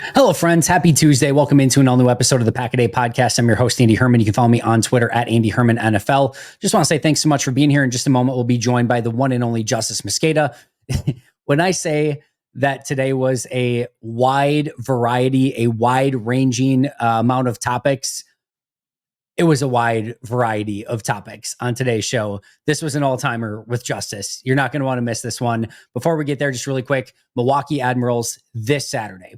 Hello, friends. Happy Tuesday. Welcome into an all-new episode of the Pack-A-Day Podcast. I'm your host, Andy Herman. You can follow me on Twitter at Andy Herman NFL. Just want to say thanks so much for being here. In just a moment, we'll be joined by the one and only Justis Mosqueda. When I say that today was a wide variety, a wide-ranging amount of topics, it was a wide variety of topics on today's show. This was an all-timer with Justis. You're not going to want to miss this one. Before we get there, just really quick, Milwaukee Admirals this Saturday.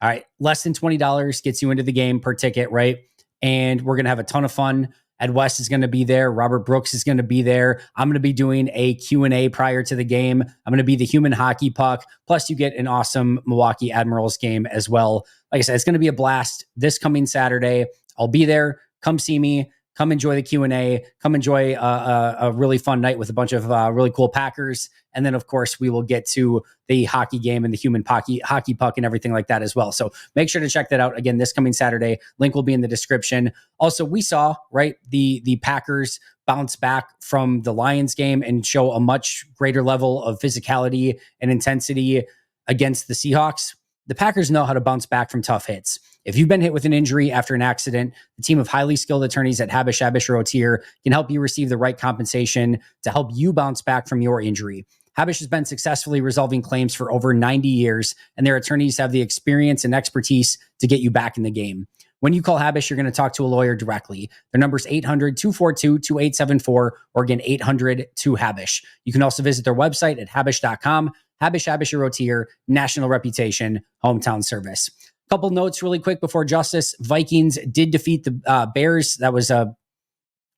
All right, less than $20 gets you into the game per ticket, right? And we're going to have a ton of fun. Ed West is going to be there. Robert Brooks is going to be there. I'm going to be doing a Q&A prior to the game. I'm going to be the human hockey puck. Plus, you get an awesome Milwaukee Admirals game as well. Like I said, it's going to be a blast this coming Saturday. I'll be there. Come see me. Come enjoy the Q&A. Come enjoy a really fun night with a bunch of really cool Packers. And then, of course, we will get to the hockey game and the human hockey puck and everything like that as well. So make sure to check that out again this coming Saturday. Link will be in the description. Also, we saw, right, the Packers bounce back from the Lions game and show a much greater level of physicality and intensity against the Seahawks. The Packers know how to bounce back from tough hits. If you've been hit with an injury after an accident, the team of highly skilled attorneys at Habish Rotier can help you receive the right compensation to help you bounce back from your injury. Habish has been successfully resolving claims for over 90 years, and their attorneys have the experience and expertise to get you back in the game. When you call Habish, you're going to talk to a lawyer directly. Their number is 800-242-2874, or again, 800-2HABISH. You can also visit their website at habish.com. Habish Rotier, national reputation, hometown service. Couple notes really quick before Justis. Vikings did defeat the Bears. That was a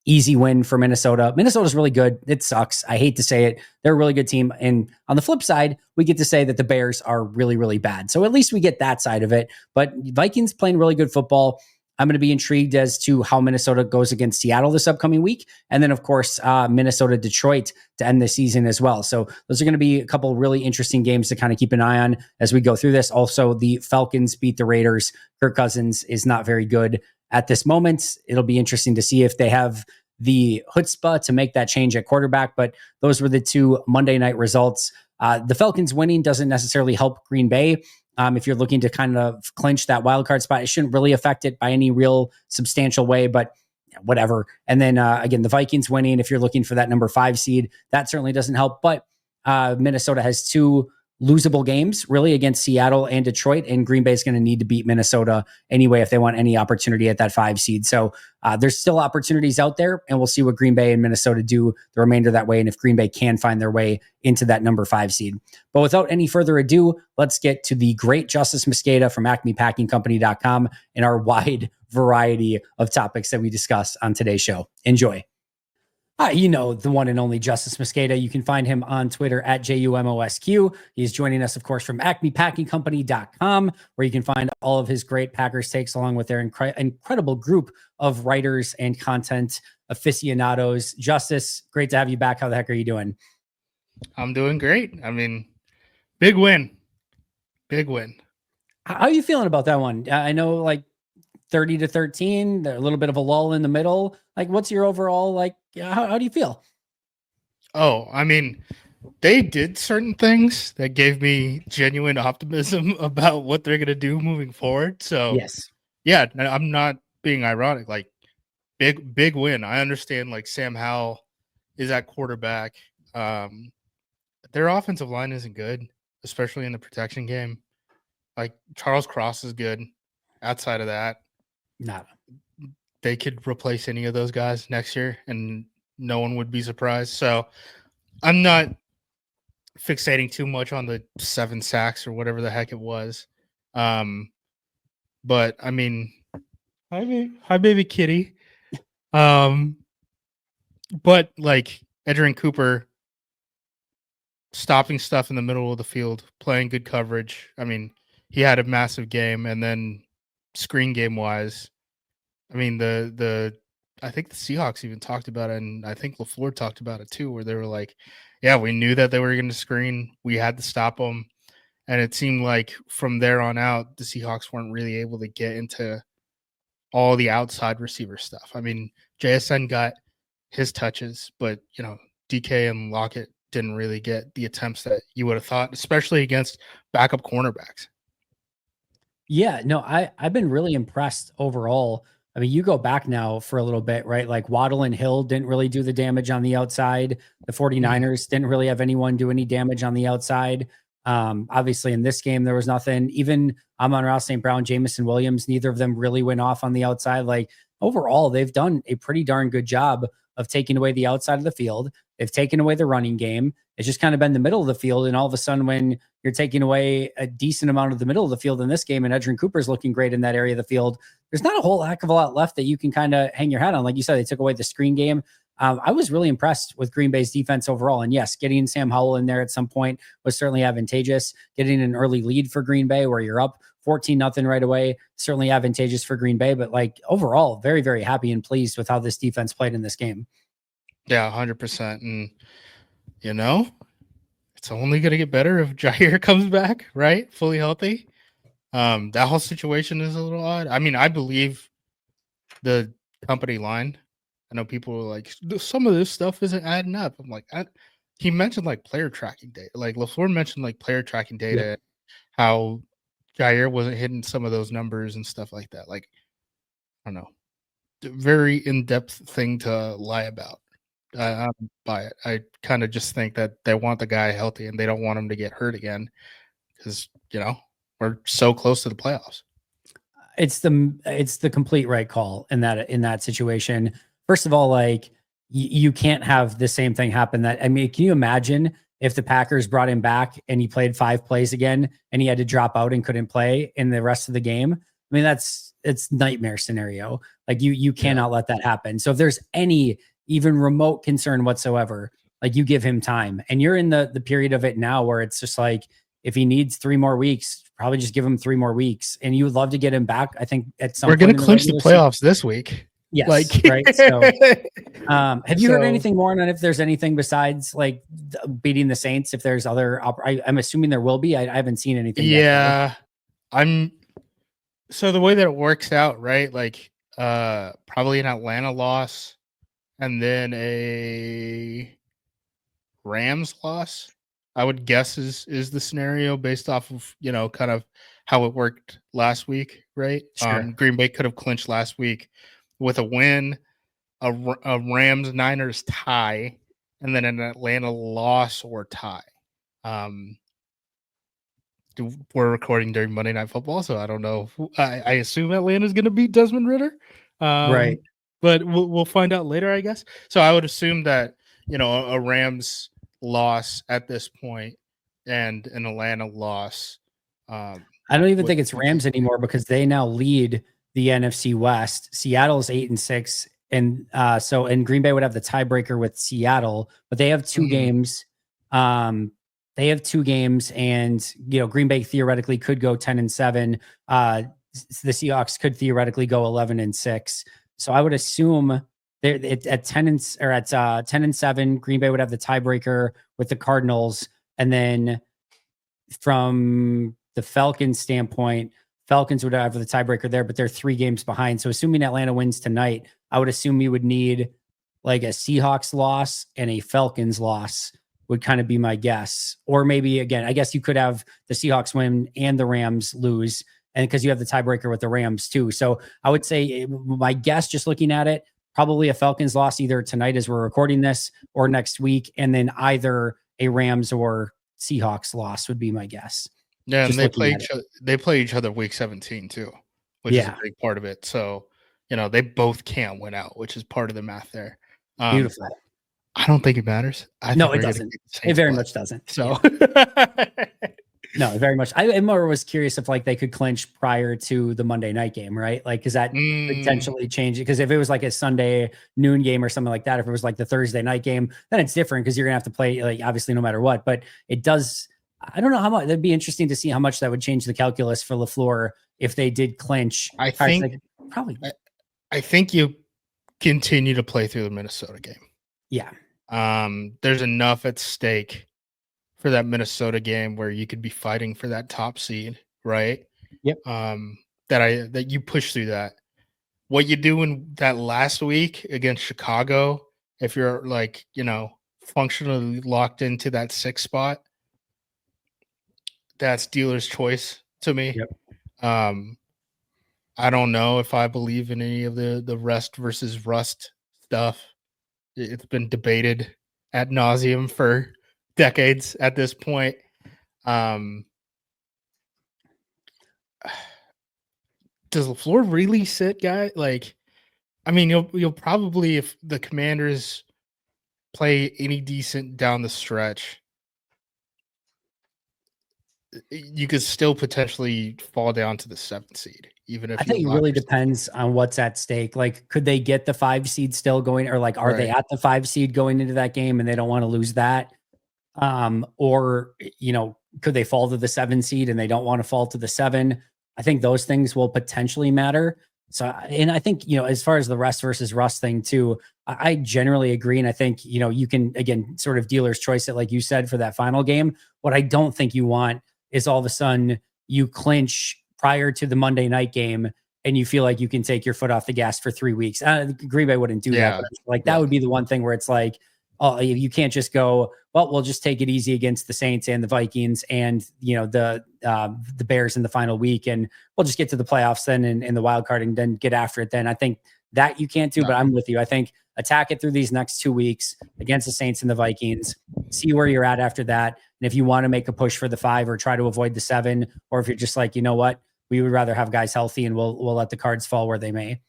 easy win for Minnesota. Minnesota's really good. It sucks. I hate to say it. They're a really good team. And on the flip side, we get to say that the Bears are really, really bad. So at least we get that side of it. But Vikings playing really good football. I'm going to be intrigued as to how Minnesota goes against Seattle this upcoming week. And then, of course, Minnesota-Detroit to end the season as well. So those are going to be a couple really interesting games to kind of keep an eye on as we go through this. Also, the Falcons beat the Raiders. Kirk Cousins is not very good at this moment. It'll be interesting to see if they have the chutzpah to make that change at quarterback. But those were the two Monday night results. The Falcons winning doesn't necessarily help Green Bay. If you're looking to kind of clinch that wild card spot, it shouldn't really affect it by any real substantial way, but whatever. And then again, the Vikings winning, if you're looking for that number 5 seed, that certainly doesn't help. But Minnesota has 2 losable games really against Seattle and Detroit, and Green Bay is going to need to beat Minnesota anyway if they want any opportunity at that 5 seed. So there's still opportunities out there, and we'll see what Green Bay and Minnesota do the remainder of that way, and if Green Bay can find their way into that number 5 seed. But without any further ado, let's get to the great Justis Mosqueda from acmepackingcompany.com and our wide variety of topics that we discuss on today's show. Enjoy. You know, the one and only Justis Mosqueda. You can find him on Twitter at JUMOSQ. He's joining us, of course, from acmepackingcompany.com, where you can find all of his great Packers takes along with their incredible group of writers and content aficionados. Justis, great to have you back. How the heck are you doing? I'm doing great. I mean, big win. Big win. How are you feeling about that one? I know, like, 30-13, a little bit of a lull in the middle. Like, what's your overall, like, how do you feel? Oh, I mean, they did certain things that gave me genuine optimism about what they're going to do moving forward. So, yes, yeah, I'm not being ironic. Like, big win. I understand, like, Sam Howell is at quarterback. Their offensive line isn't good, especially in the protection game. Like, Charles Cross is good. Outside of that, they could replace any of those guys next year and no one would be surprised. So I'm not fixating too much on the 7 sacks or whatever the heck it was. But I mean, hi baby kitty. But like Edgerrin Cooper stopping stuff in the middle of the field, playing good coverage. I mean, he had a massive game, and then screen game wise, I mean, I think the Seahawks even talked about it, and I think LaFleur talked about it too, where they were like, yeah, we knew that they were going to screen. We had to stop them. And it seemed like from there on out, the Seahawks weren't really able to get into all the outside receiver stuff. I mean, JSN got his touches, but, you know, DK and Lockett didn't really get the attempts that you would have thought, especially against backup cornerbacks. Yeah, no, I've been really impressed overall. I mean, you go back now for a little bit, right? Like Waddle and Hill didn't really do the damage on the outside. The Mhm. 49ers didn't really have anyone do any damage on the outside. Obviously in this game, there was nothing. Even Amon-Ra St. Brown, Jamison Williams, neither of them really went off on the outside. Like overall, they've done a pretty darn good job of taking away the outside of the field. They've taken away the running game. It's just kind of been the middle of the field. And all of a sudden, when you're taking away a decent amount of the middle of the field in this game, and Edgerrin Cooper's looking great in that area of the field, there's not a whole heck of a lot left that you can kind of hang your hat on. Like you said, they took away the screen game. I was really impressed with Green Bay's defense overall. And yes, getting Sam Howell in there at some point was certainly advantageous. Getting an early lead for Green Bay where you're up 14-0 right away, certainly advantageous for Green Bay. But like overall, very, very happy and pleased with how this defense played in this game. Yeah, 100%. And, you know, it's only going to get better if Jair comes back, right? Fully healthy. That whole situation is a little odd. I mean, I believe the company line. I know people are like, some of this stuff isn't adding up. I'm like, he mentioned like player tracking data. Like LaFleur mentioned like player tracking Yep. data, how Jair wasn't hitting some of those numbers and stuff like that. Like, I don't know, very in depth thing to lie about. I don't buy it. I kind of just think that they want the guy healthy and they don't want him to get hurt again because, we're so close to the playoffs. It's the complete right call in that situation. First of all, like you can't have the same thing happen. That I mean, can you imagine if the Packers brought him back and he played 5 plays again and he had to drop out and couldn't play in the rest of the game? I mean, it's nightmare scenario. Like you Yeah. cannot let that happen. So if there's any even remote concern whatsoever, like you give him time, and you're in the period of it now where it's just like if he needs 3 more weeks, probably just give him 3 more weeks. And you would love to get him back, I think, at some We're going point to in the clinch the regular season. playoffs this week. Like, Yes, right. So, have you heard so anything more on if there's anything besides like beating the Saints? If there's other, I'm assuming there will be. I haven't seen anything yet though. yeah, I'm so the way that it works out, right? Like, probably an Atlanta loss and then a Rams loss. I would guess is the scenario based off of kind of how it worked last week, right? Sure. Green Bay could have clinched last week with a win, a Rams Niners tie, and then an Atlanta loss or tie. Um, we're recording during Monday Night Football, so I don't know. I assume Atlanta's going to beat Desmond Ritter, Right. but we'll find out later, I guess. So I would assume that a Rams loss at this point and an Atlanta loss. I don't even Would think it's Rams anymore because they now lead the NFC West. Seattle's 8-6, and Green Bay would have the tiebreaker with Seattle, but they have two Mhm. games. Um, they have two games, and Green Bay theoretically could go 10-7. The Seahawks could theoretically go 11-6. So I would assume at 10-7, Green Bay would have the tiebreaker with the Cardinals, and then from the Falcons standpoint, Falcons would have the tiebreaker there, but they're 3 games behind. So assuming Atlanta wins tonight, I would assume you would need like a Seahawks loss and a Falcons loss would kind of be my guess. Or maybe again, I guess you could have the Seahawks win and the Rams lose, and because you have the tiebreaker with the Rams too. So I would say my guess, just looking at it, probably a Falcons loss either tonight as we're recording this or next week, and then either a Rams or Seahawks loss would be my guess. Yeah, and Just looking at it. they play each other week 17 too, which is a Yeah, big part of it. So, they both can't win out, which is part of the math there. Um, beautiful. I don't think it matters. I No, think it we're gonna doesn't. kick the It Saints' very butt. much doesn't. So Yeah. No, very much. I more was curious if like they could clinch prior to the Monday night game, right? Like, is that Mm, potentially change it? Because if it was like a Sunday noon game or something like that, if it was like the Thursday night game, then it's different because you're gonna have to play like obviously no matter what. But it does. I don't know how much. That'd be interesting to see how much that would change the calculus for LaFleur if they did clinch. I All right, so think like, probably, I, I think you continue to play through the Minnesota game. yeah, There's enough at stake for that Minnesota game where you could be fighting for that top seed, right? yep, That you push through that. What you do in that last week against Chicago, if you're like, functionally locked into that 6th spot, that's dealer's choice to me. yep. I don't know if I believe in any of the rest versus rust stuff. It's been debated ad nauseum for decades at this point. Does LaFleur really sit guy? Like, I mean, you'll probably, if the Commanders play any decent down the stretch, you could still potentially fall down to the 7th seed, even I if you think it allow really yourself. depends on what's at stake. Like, could they get the 5 seed still going, or like, are they Right. at the 5 seed going into that game and they don't want to lose that? Or, could they fall to the 7 seed and they don't want to fall to the 7? I think those things will potentially matter. So, and I think, as far as the rest versus rust thing too, I generally agree. And I think, you can, again, sort of dealer's choice it, like you said, for that final game. What I don't think you want is all of a sudden you clinch prior to the Monday night game and you feel like you can take your foot off the gas for 3 weeks. Green Bay wouldn't do that, Yeah. but like that Yeah. would be the one thing where it's like, oh, you can't just go, well, we'll just take it easy against the Saints and the Vikings and the Bears in the final week, and we'll just get to the playoffs then in the wild card and then get after it. Then I think that you can't do, No. but I'm with you. I think attack it through these next 2 weeks against the Saints and the Vikings. See where you're at after that, and if you want to make a push for the 5 or try to avoid the 7, or if you're just like, you know what, we would rather have guys healthy and we'll let the cards fall where they may.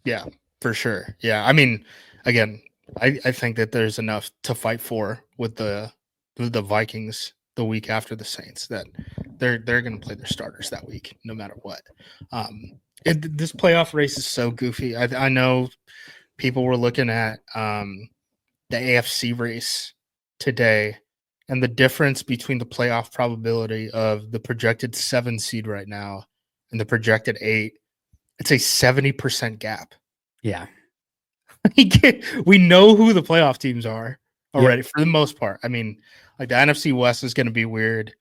Yeah, for sure. Yeah. I mean, again, I think that there's enough to fight for with the Vikings the week after the Saints that they're going to play their starters that week, no matter what. This playoff race is so goofy. I know people were looking at the AFC race today, and the difference between the playoff probability of the projected 7 seed right now and the projected 8, it's a 70% gap. Yeah. We know who the playoff teams are already, Yep. for the most part. I mean, like the NFC West is going to be weird.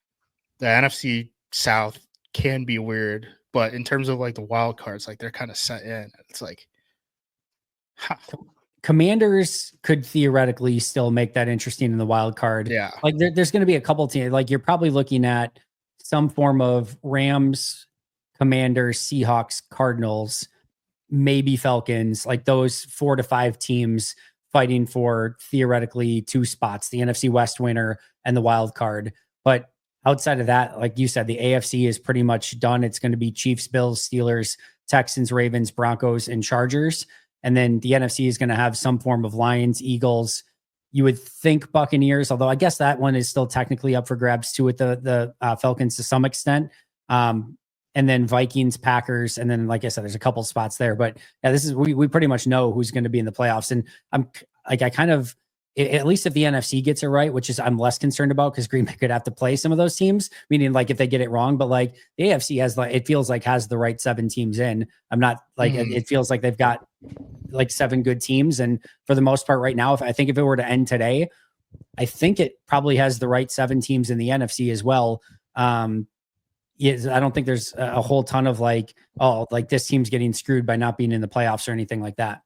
The NFC South can be weird, but in terms of like the wild cards, like they're kind of set in. It's like, ha, Commanders could theoretically still make that interesting in the wild card. yeah, Like there's going to be a couple teams. Like you're probably looking at some form of Rams, Commanders, Seahawks, Cardinals, maybe Falcons. Like those 4 to 5 teams fighting for theoretically 2 spots, the NFC West winner and the wild card. But outside of that, like you said, the AFC is pretty much done. It's going to be Chiefs, Bills, Steelers, Texans, Ravens, Broncos, and Chargers. And then the NFC is going to have some form of Lions, Eagles. You would think Buccaneers, although I guess that one is still technically up for grabs too with the Falcons to some extent. And then Vikings, Packers, and then like I said, there's a couple spots there. But yeah, this is we pretty much know who's going to be in the playoffs. And I'm like I kind of at least if the NFC gets it right, which is I'm less concerned about because Green Bay could have to play some of those teams, meaning like if they get it wrong, but like the AFC has like it feels like has the right 7 teams in. I'm not like it feels like they've got like 7 good teams. And for the most part right now, if it were to end today, I think it probably has the right 7 teams in the NFC as well. Yes, I don't think there's a whole ton of like, oh, like this team's getting screwed by not being in the playoffs or anything like that.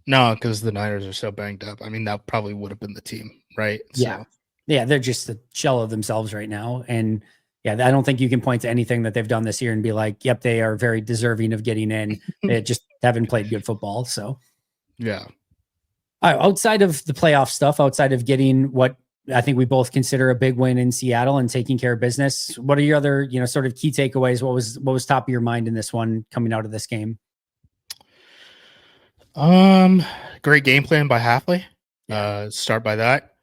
no, because the Niners are so banged up. I mean, that probably would have been the team, right? Yeah. So, Yeah. They're just a shell of themselves right now. And yeah, I don't think you can point to anything that they've done this year and be like, yep, they are very deserving of getting in. They just haven't played good football. So, yeah. all right, outside of the playoff stuff, outside of getting what I think we both consider a big win in Seattle and taking care of business, what are your other, sort of key takeaways? What was top of your mind in this one coming out of this game? Great game plan by Halfley. Yeah. Start by that.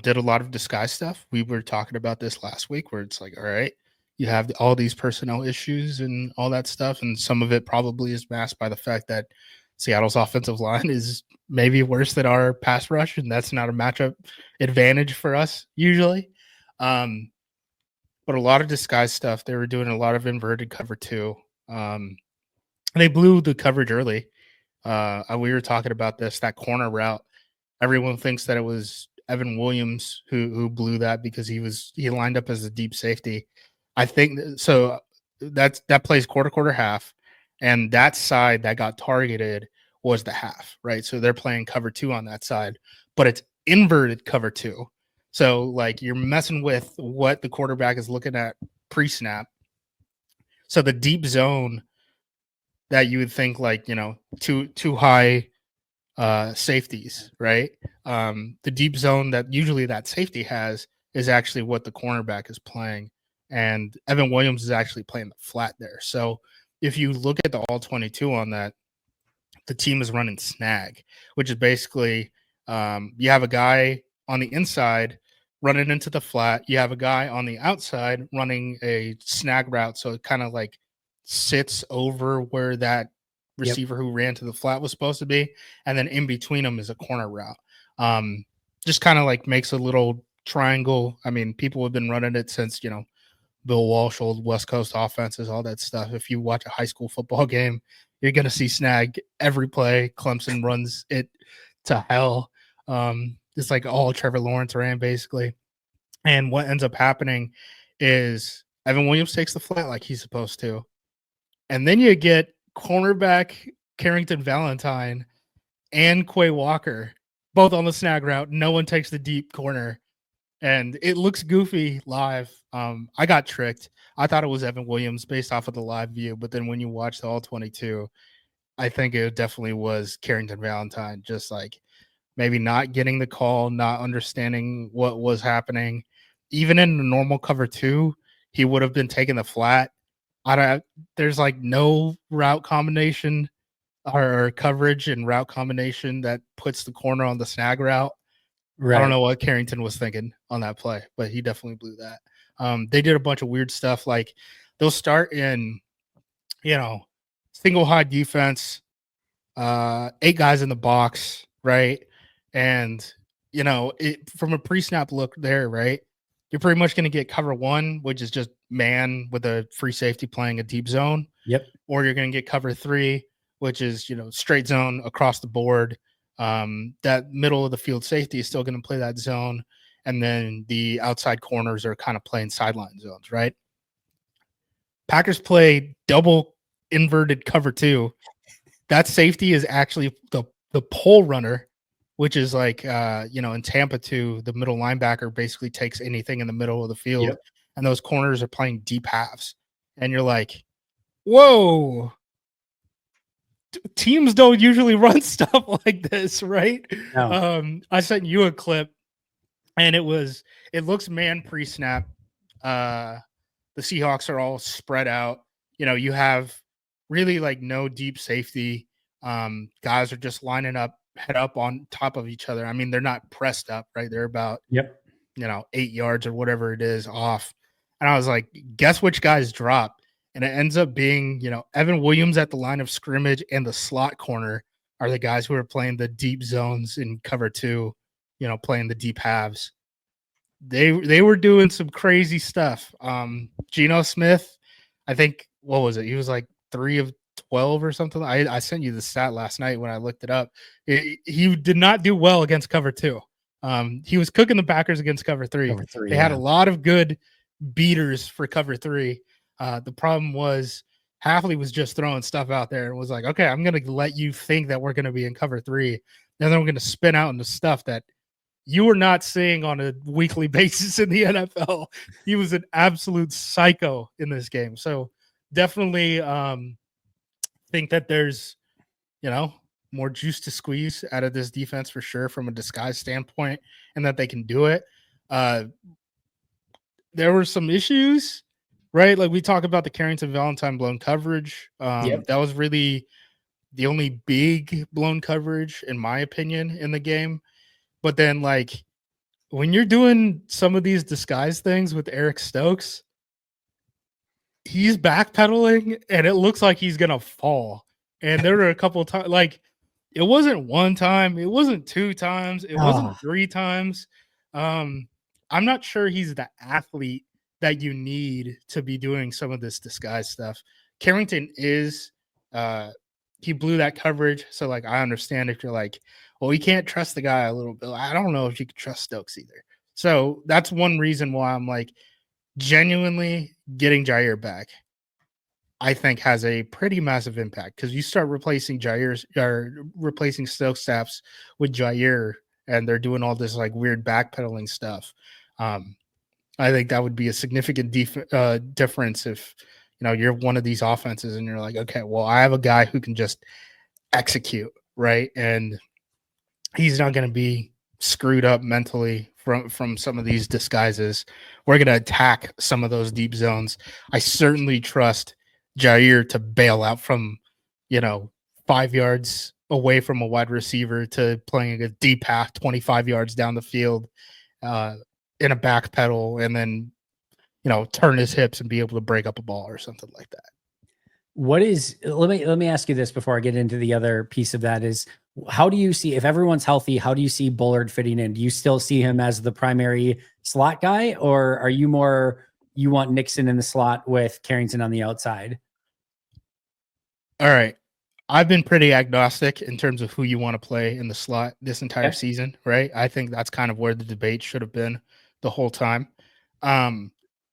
Did a lot of disguise stuff. We were talking about this last week where it's like, all right, you have all these personnel issues and all that stuff. And some of it probably is masked by the fact that Seattle's offensive line is maybe worse than our pass rush. And that's not a matchup advantage for us usually. But a lot of disguise stuff. They were doing a lot of inverted cover too. They blew the coverage early. We were talking about this, that corner route. Everyone thinks that it was Evan Williams who blew that because he lined up as a deep safety. I think so. That plays quarter half, and that side that got targeted was the half, right? So they're playing cover 2 on that side, but it's inverted cover 2. So like you're messing with what the quarterback is looking at pre-snap, So the deep zone that you would think like, too high safeties, right? The deep zone that usually that safety has is actually what the cornerback is playing. And Evan Williams is actually playing the flat there. So if you look at the all 22 on that, the team is running snag, which is basically you have a guy on the inside running into the flat. You have a guy on the outside running a snag route. So it kind of like sits over where that receiver who ran to the flat was supposed to be. And then in between them is a corner route. Just kind of like makes a little triangle. I mean, people have been running it since, Bill Walsh, old West Coast offenses, all that stuff. If you watch a high school football game, you're going to see snag every play. Clemson runs it to hell. It's like all Trevor Lawrence ran basically. And what ends up happening is Evan Williams takes the flat like he's supposed to. And then you get cornerback Carrington Valentine and Quay Walker both on the snag route. No one takes the deep corner. And it looks goofy live. I got tricked. I thought it was Evan Williams based off of the live view, but then when you watch the all 22, I think it definitely was Carrington Valentine, just like maybe not getting the call, not understanding what was happening. Even in the normal cover 2, he would have been taking the flat. There's like no route combination or coverage and route combination that puts the corner on the snag route. Right. I don't know what Carrington was thinking on that play, but he definitely blew that. They did a bunch of weird stuff. Like they'll start in, single high defense, 8 guys in the box, right? And, from a pre-snap look there, right? You're pretty much going to get cover 1, which is just man with a free safety playing a deep zone. Yep. Or you're going to get cover 3, which is, straight zone across the board. That middle of the field safety is still going to play that zone. And then the outside corners are kind of playing sideline zones, right? Packers play double inverted cover 2. That safety is actually the pole runner, which is like, in Tampa 2, the middle linebacker basically takes anything in the middle of the field. Yep. And those corners are playing deep halves. And you're like, whoa. Teams don't usually run stuff like this, right? No. I sent you a clip, and it looks man pre-snap. The Seahawks are all spread out. You have really like no deep safety. Guys are just lining up, head up on top of each other. I mean, they're not pressed up, right? They're about 8 yards or whatever it is off. And I was like, guess which guys drop? And it ends up being, Evan Williams at the line of scrimmage and the slot corner are the guys who are playing the deep zones in cover 2, playing the deep halves. They were doing some crazy stuff. Geno Smith, I think, what was it? He was like 3 of 12 or something. I sent you the stat last night when I looked it up. He did not do well against cover 2. He was cooking the Packers against cover 3. They had a lot of good beaters for cover 3. The problem was Hafley was just throwing stuff out there and was like, okay, I'm going to let you think that we're going to be in cover 3. And then we're going to spin out into stuff that you were not seeing on a weekly basis in the NFL. He was an absolute psycho in this game. So definitely think that there's, more juice to squeeze out of this defense for sure from a disguise standpoint, and that they can do it. There were some issues, right? Like we talk about the Carrington Valentine blown coverage. That was really the only big blown coverage, in my opinion, in the game. But then, like, when you're doing some of these disguise things with Eric Stokes, he's backpedaling, and it looks like he's going to fall. And there were a couple of times, like, it wasn't one time. It wasn't 2 times. It wasn't 3 times. I'm not sure he's the athlete that you need to be doing some of this disguise stuff. Carrington is he blew that coverage. So, like, I understand if you're like, well, we can't trust the guy a little bit. I don't know if you can trust Stokes either. So that's one reason why I'm like, genuinely getting Jair back, I think, has a pretty massive impact, because you start replacing Stokes snaps with Jair, and they're doing all this like weird backpedaling stuff. I think that would be a significant difference if, you're one of these offenses and you're like, okay, well, I have a guy who can just execute, right? And he's not going to be screwed up mentally from some of these disguises. We're going to attack some of those deep zones. I certainly trust Jair to bail out from, 5 yards away from a wide receiver to playing a deep pass 25 yards down the field in a back pedal, and then turn his hips and be able to break up a ball or something like that. Let me ask you this before I get into the other piece of that is, how do you see, if everyone's healthy, how do you see Bullard fitting in? Do you still see him as the primary slot guy, or are you you want Nixon in the slot with Carrington on the outside? All right. I've been pretty agnostic in terms of who you want to play in the slot this entire season, right? I think that's kind of where the debate should have been the whole time.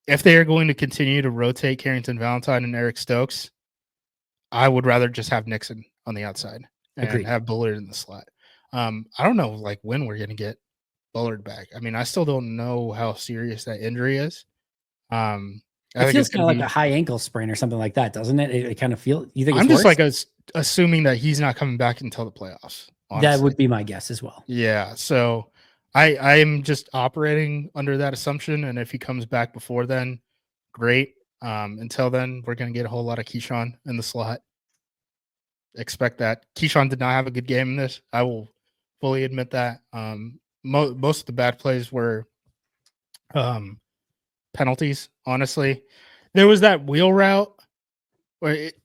If they are going to continue to rotate Carrington Valentine and Eric Stokes, I would rather just have Nixon on the outside and Agreed. have Bullard in the slot. I don't know when we're going to get Bullard back. I mean, I still don't know how serious that injury is. It feels kind of like a high ankle sprain or something like that, doesn't it? It kind of feel. You think I'm it's just worse? assuming that he's not coming back until the playoffs. Honestly. That would be my guess as well. Yeah. So I am just operating under that assumption, and if he comes back before then, great. Until then, we're going to get a whole lot of Keyshawn in the slot. Expect that. Keyshawn did not have a good game in this. I will fully admit that. Most of the bad plays were penalties, honestly. There was that wheel route where it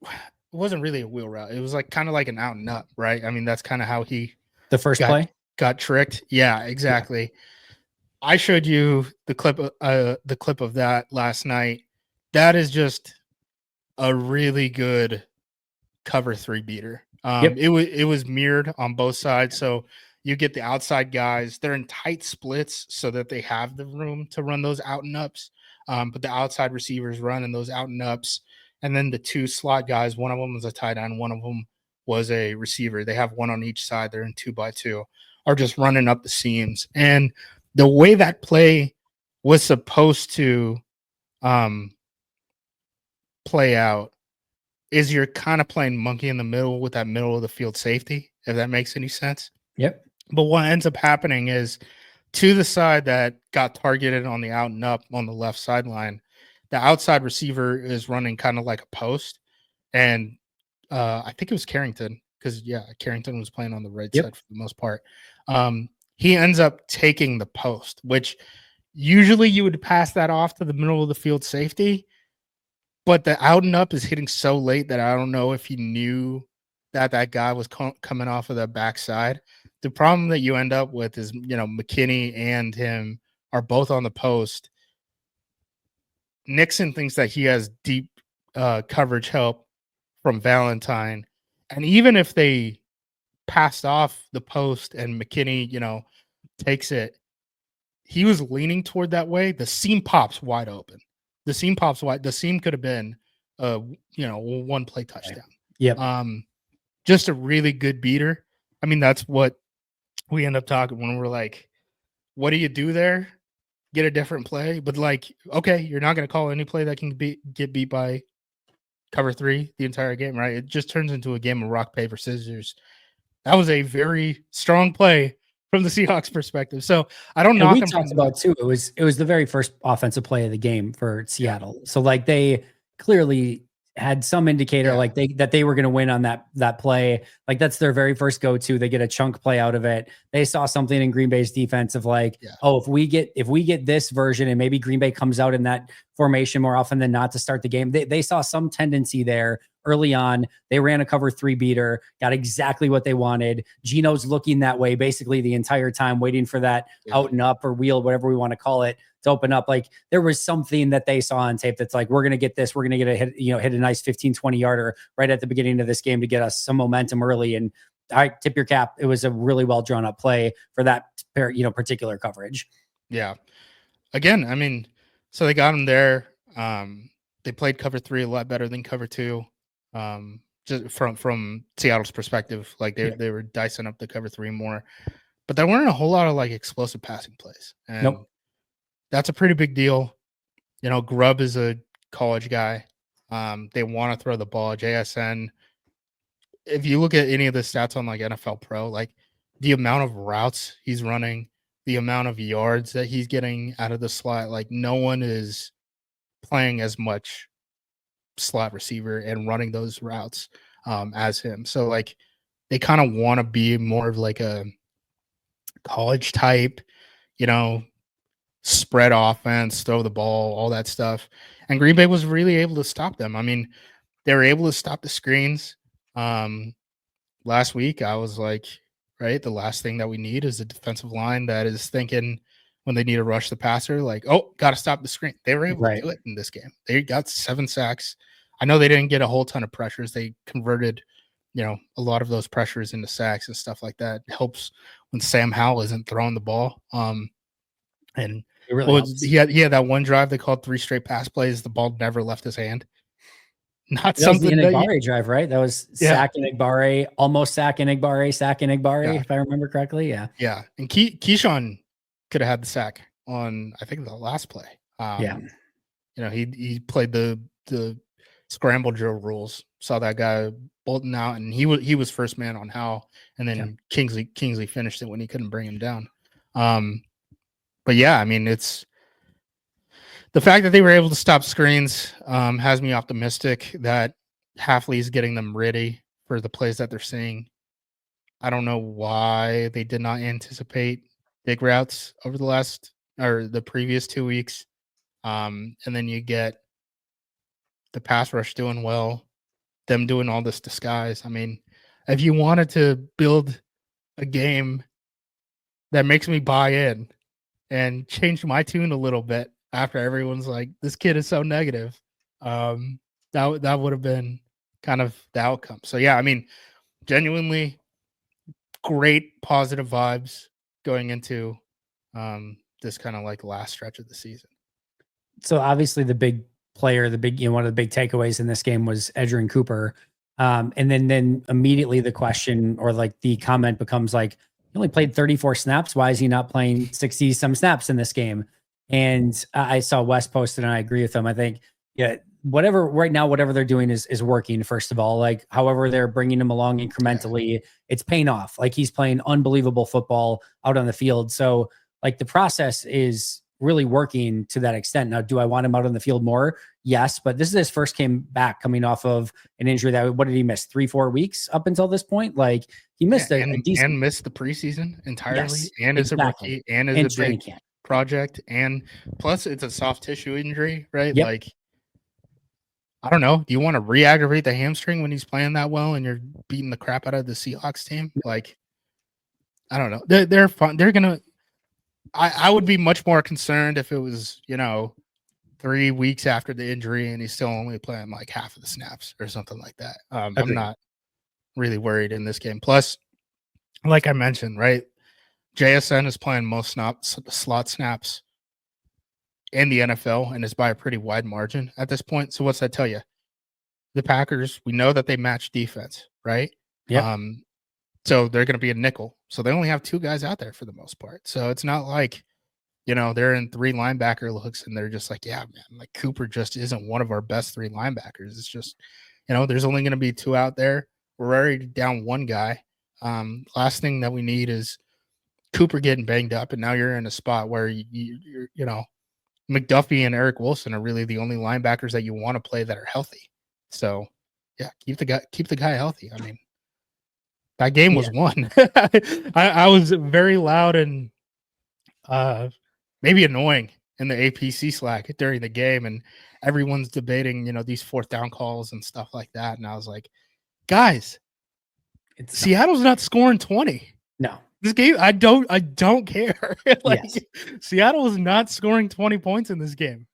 wasn't really a wheel route. It was kind of like an out and up, right? I mean, that's kind of how the first play got tricked. Yeah, exactly. Yeah. I showed you the clip of that last night. That is just a really good cover 3 beater. It was mirrored on both sides, so you get the outside guys. They're in tight splits so that they have the room to run those out and ups. But the outside receivers running those out and ups, and then the 2 slot guys. One of them was a tight end. One of them was a receiver. They have one on each side. They're in 2x2, are just running up the seams. And the way that play was supposed to play out is you're kind of playing monkey in the middle with that middle of the field safety, if that makes any sense. Yep. But what ends up happening is, to the side that got targeted on the out and up on the left sideline, the outside receiver is running kind of like a post. And I think it was Carrington, because, Carrington was playing on the right side for the most part. He ends up taking the post, which usually you would pass that off to the middle of the field safety. But the out and up is hitting so late that I don't know if he knew that guy was coming off of the backside. The problem that you end up with is, McKinney and him are both on the post. Nixon thinks that he has deep coverage help from Valentine. And even if they passed off the post and McKinney, takes it, he was leaning toward that way. The seam pops wide open. The seam pops wide. The seam could have been one play touchdown. Yep. Just a really good beater. I mean, that's what we end up talking when we're like, what do you do there? Get a different play. But okay, you're not going to call any play that can get beat by cover 3 the entire game, right? It just turns into a game of rock, paper, scissors. That was a very strong play from the Seahawks perspective. So I don't know. We talked about too. It was the very first offensive play of the game for Seattle. So they clearly had some indicator that they were going to win on that play. That's their very first go-to. They get a chunk play out of it. They saw something in Green Bay's defense of if we get this version, and maybe Green Bay comes out in that formation more often than not to start the game. They saw some tendency there early on. They ran a cover 3 beater, got exactly what they wanted. Gino's looking that way basically the entire time, waiting for that out and up or wheel, whatever we want to call it, to open up. There was something that they saw on tape that's we're going to get this. We're going to get a hit, hit a nice 15, 20 yarder right at the beginning of this game to get us some momentum early. And I tip your cap. It was a really well drawn up play for that particular coverage. Yeah. Again, I mean, so they got him there. They played cover 3 a lot better than cover 2. Just from Seattle's perspective, they were dicing up the cover 3 more, but there weren't a whole lot of explosive passing plays. And that's a pretty big deal. Grubb is a college guy. They want to throw the ball. JSN, if you look at any of the stats on like NFL Pro, like the amount of routes he's running, the amount of yards that he's getting out of the slot, like no one is playing as much slot receiver and running those routes as him. So like they kind of want to be more of like a college type, you know, spread offense, throw the ball, all that stuff. And Green Bay was really able to stop them. I mean, they were able to stop the screens. Last week, I was like, right, the last thing that we need is a defensive line that is thinking when they need to rush the passer, like, oh, got to stop the screen. They were able to do it in this game. They got 7 sacks. I know they didn't get a whole ton of pressures. They converted, you know, a lot of those pressures into sacks and stuff like that. It helps when Sam Howell isn't throwing the ball. And it really he had that one drive they called 3 straight pass plays. The ball never left his hand. Not that something was the that Igbare drive, right? That was sack Igbare, almost sack Igbare, sack Igbare, if I remember correctly. Yeah. Yeah. And Keyshawn could have had the sack on, I think, the last play. You know, he played the scramble drill rules, saw that guy bolting out, and he was first man on Howell, and then Kingsley finished it when he couldn't bring him down. But yeah, I mean, it's the fact that they were able to stop screens has me optimistic that Hafley is getting them ready for the plays that they're seeing. I don't know why they did not anticipate big routes over the previous 2 weeks. And then you get the pass rush doing well, them doing all this disguise. I mean, if you wanted to build a game that makes me buy in and change my tune a little bit after everyone's like, this kid is so negative, that would have been kind of the outcome. So yeah, I mean, genuinely great positive vibes going into this kind of like last stretch of the season. So obviously the big player, one of the big takeaways in this game was Edgerrin Cooper. And then immediately the question or like the comment becomes like, he only played 34 snaps. Why is he not playing 60 some snaps in this game? And I saw Wes posted and I agree with him. I think, whatever they're doing is working. First of all, like however they're bringing him along incrementally, it's paying off. Like he's playing unbelievable football out on the field. So like the process is really working to that extent. Now, do I want him out on the field more? Yes, but this is his first game back coming off of an injury that, what did he miss? 3-4 weeks up until this point? Like he missed a decent and missed the preseason entirely, and as a rookie, and as a big project, and plus it's a soft tissue injury, right? Yep. Like, I don't know. Do you want to re-aggravate the hamstring when he's playing that well and you're beating the crap out of the Seahawks team? Like, I don't know. They're fun. They're gonna. I would be much more concerned if it was, 3 weeks after the injury and he's still only playing like half of the snaps or something like that. I'm not really worried in this game. Plus, like I mentioned, right, JSN is playing most slot snaps in the NFL and is by a pretty wide margin at this point. So what's that tell you? The Packers, we know that they match defense, right? Yeah. So they're going to be a nickel. So they only have 2 guys out there for the most part. So it's not like, they're in 3 linebacker looks and they're just like, yeah, man, like Cooper just isn't one of our best 3 linebackers. It's just, there's only going to be 2 out there. We're already down 1 guy. Last thing that we need is Cooper getting banged up. And now you're in a spot where you're McDuffie and Eric Wilson are really the only linebackers that you want to play that are healthy. So yeah, keep the guy healthy. I mean, that game was won. I was very loud and maybe annoying in the APC Slack during the game, and everyone's debating, these 4th down calls and stuff like that. And I was like, guys, Seattle's not scoring 20. No. This game, I don't care. Seattle is not scoring 20 points in this game.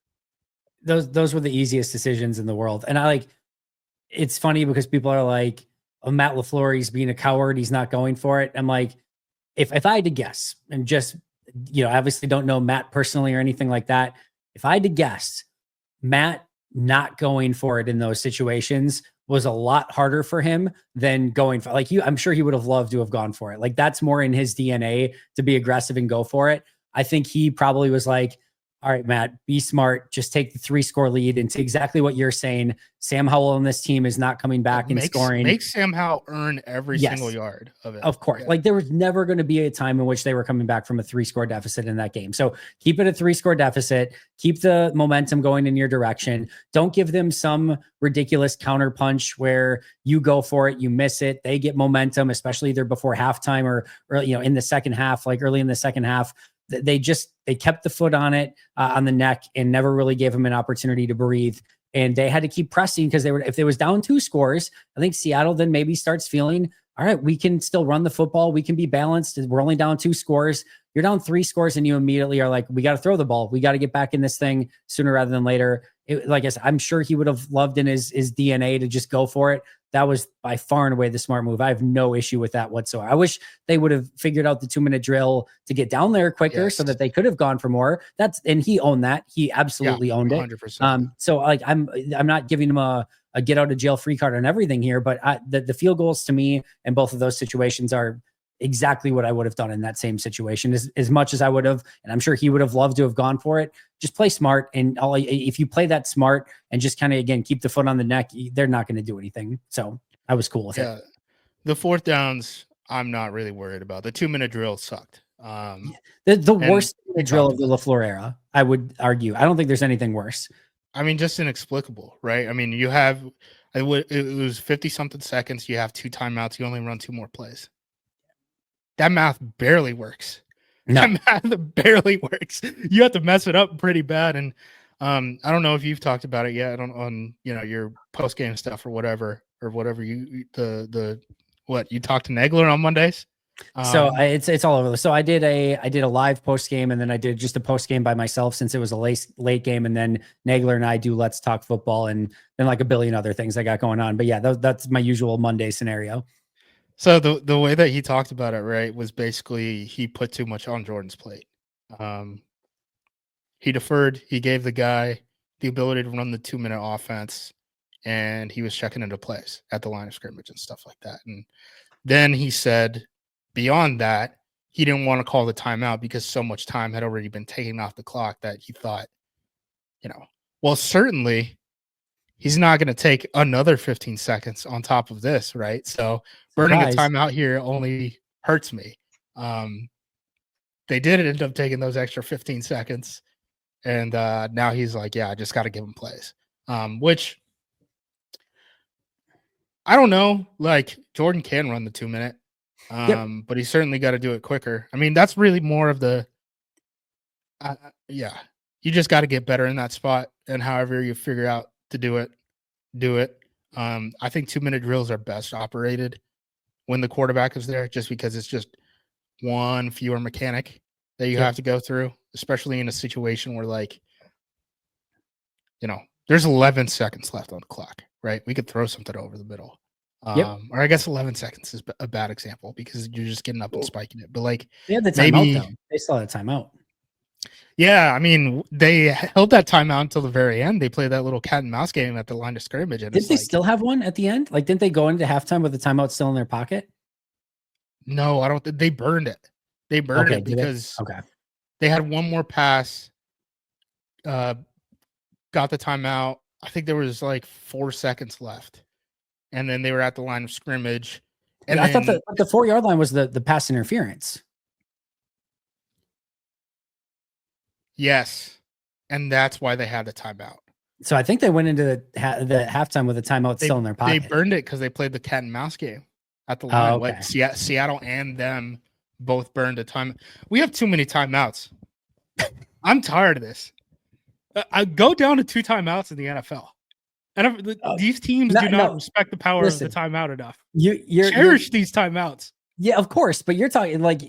Those were the easiest decisions in the world. And it's funny because people are like, oh, Matt LaFleur, he's being a coward. He's not going for it. I'm like, if I had to guess and just, obviously don't know Matt personally or anything like that. If I had to guess, Matt not going for it in those situations was a lot harder for him than going for I'm sure he would have loved to have gone for it. Like that's more in his DNA to be aggressive and go for it. I think he probably was like, All right, Matt, be smart. Just take the 3-score lead into exactly what you're saying. Sam Howell on this team is not coming back and scoring. Makes Sam Howell earn every single Yes, yard of it. of course. Yeah. Like there was never going to be a time in which they were coming back from a 3-score deficit in that game. So keep it a 3-score deficit. Keep the momentum going in your direction. Don't give them some ridiculous counter punch where you go for it, you miss it, they get momentum, especially either before halftime or in the second half, like early in the second half. They kept the foot on it, on the neck, and never really gave him an opportunity to breathe. And they had to keep pressing because if they was down 2 scores, I think Seattle then maybe starts feeling, all right, we can still run the football. We can be balanced. We're only down 2 scores. You're down 3 scores and you immediately are like, we got to throw the ball. We got to get back in this thing sooner rather than later. Like I said, I'm sure he would have loved in his DNA to just go for it. That was by far and away the smart move. I have no issue with that whatsoever. I wish they would have figured out the 2-minute drill to get down there quicker so that they could have gone for more. And he owned that. He absolutely owned it. 100%. So like, I'm not giving him a get out of jail free card on everything here, but the field goals to me in both of those situations are exactly what I would have done in that same situation, as much as I would have. And I'm sure he would have loved to have gone for it. Just play smart. And if you play that smart and just kind of, again, keep the foot on the neck, they're not going to do anything. So I was cool with it. The 4th downs, I'm not really worried about. The 2-minute drill sucked. The worst drill of the LaFleur era, I would argue. I don't think there's anything worse. I mean, just inexplicable, right? I mean, you have, it was 50 something seconds. You have 2 timeouts. You only run 2 more plays. That math barely works. No. That math barely works. You have to mess it up pretty bad. And I don't know if you've talked about it yet on your post game stuff or whatever you talked to Nagler on Mondays. So it's all over. So I did a live post game, and then I did just a post game by myself since it was a late game, and then Nagler and I do Let's Talk Football, and then like a billion other things I got going on. But yeah, that's my usual Monday scenario. So the way that he talked about it, right, was basically he put too much on Jordan's plate. He deferred. He gave the guy the ability to run the 2-minute offense, and he was checking into plays at the line of scrimmage and stuff like that. And then he said, beyond that, he didn't want to call the timeout because so much time had already been taken off the clock that he thought, well, certainly he's not going to take another 15 seconds on top of this, right? So burning a timeout here only hurts me. They did end up taking those extra 15 seconds, and now he's like, yeah, I just got to give him plays, which I don't know. Like, Jordan can run the 2-minute, but he certainly got to do it quicker. I mean, that's really more of the you just got to get better in that spot, and however you figure out to do it. I think 2-minute drills are best operated when the quarterback is there, just because it's just one fewer mechanic that you have to go through, especially in a situation where, like, there's 11 seconds left on the clock, right? We could throw something over the middle. Or I guess 11 seconds is a bad example because you're just getting up and spiking it. But like, they had the timeout, though. They still had a timeout. Yeah, I mean, they held that timeout until the very end. They played that little cat and mouse game at the line of scrimmage. And did they still have one at the end? Like, didn't they go into halftime with the timeout still in their pocket? No, I don't. They burned it. They burned it because they had one more pass. Got the timeout. I think there was like 4 seconds left, and then they were at the line of scrimmage. And I thought the 4-yard line was the pass interference. Yes, and that's why they had the timeout. So I think they went into the halftime with a timeout still in their pocket. They burned it because they played the cat and mouse game at the line. Like Seattle and them both burned a time. We have too many timeouts. I'm tired of this. I go down to 2 timeouts in the NFL. And these teams do not respect the power of the timeout enough. You cherish these timeouts. Yeah, of course. But you're talking like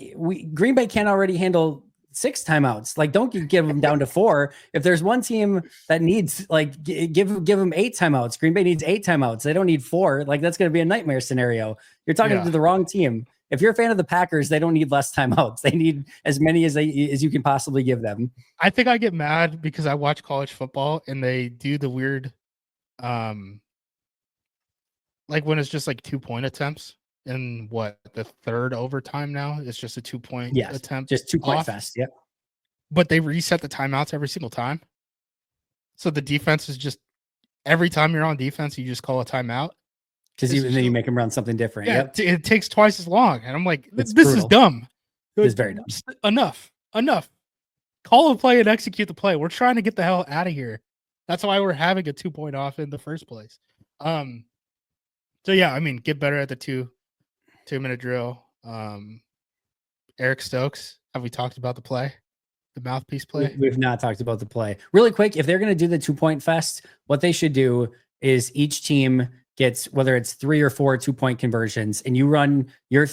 Green Bay can't already handle 6 timeouts. Like, don't give them down to 4. If there's one team that needs, like, give them 8 timeouts. Green Bay needs 8 timeouts. They don't need 4. Like, that's going to be a nightmare scenario. You're talking to the wrong team. If you're a fan of the Packers, they don't need less timeouts. They need as many as you can possibly give them. I think I get mad because I watch college football and they do the weird, like when it's just like 2-point attempts. In the 3rd overtime now? It's just a 2-point attempt. Just 2-point fest. Yep. but they reset the timeouts every single time. So the defense is just every time you're on defense, you just call a timeout. Because then you make them run something different. Yeah, Yep. it takes twice as long. And I'm like, It's this is brutal. dumb. It's very dumb. Enough. Call a play and execute the play. We're trying to get the hell out of here. That's why we're having a 2-point off in the first place. So yeah, I mean, get better at the 2-minute drill. Eric Stokes, have we talked about the play? The mouthpiece play? We've not talked about the play. Really quick, if they're going to do the 2-point fest, what they should do is each team gets, whether it's 3 or 4 2-point conversions, and you run your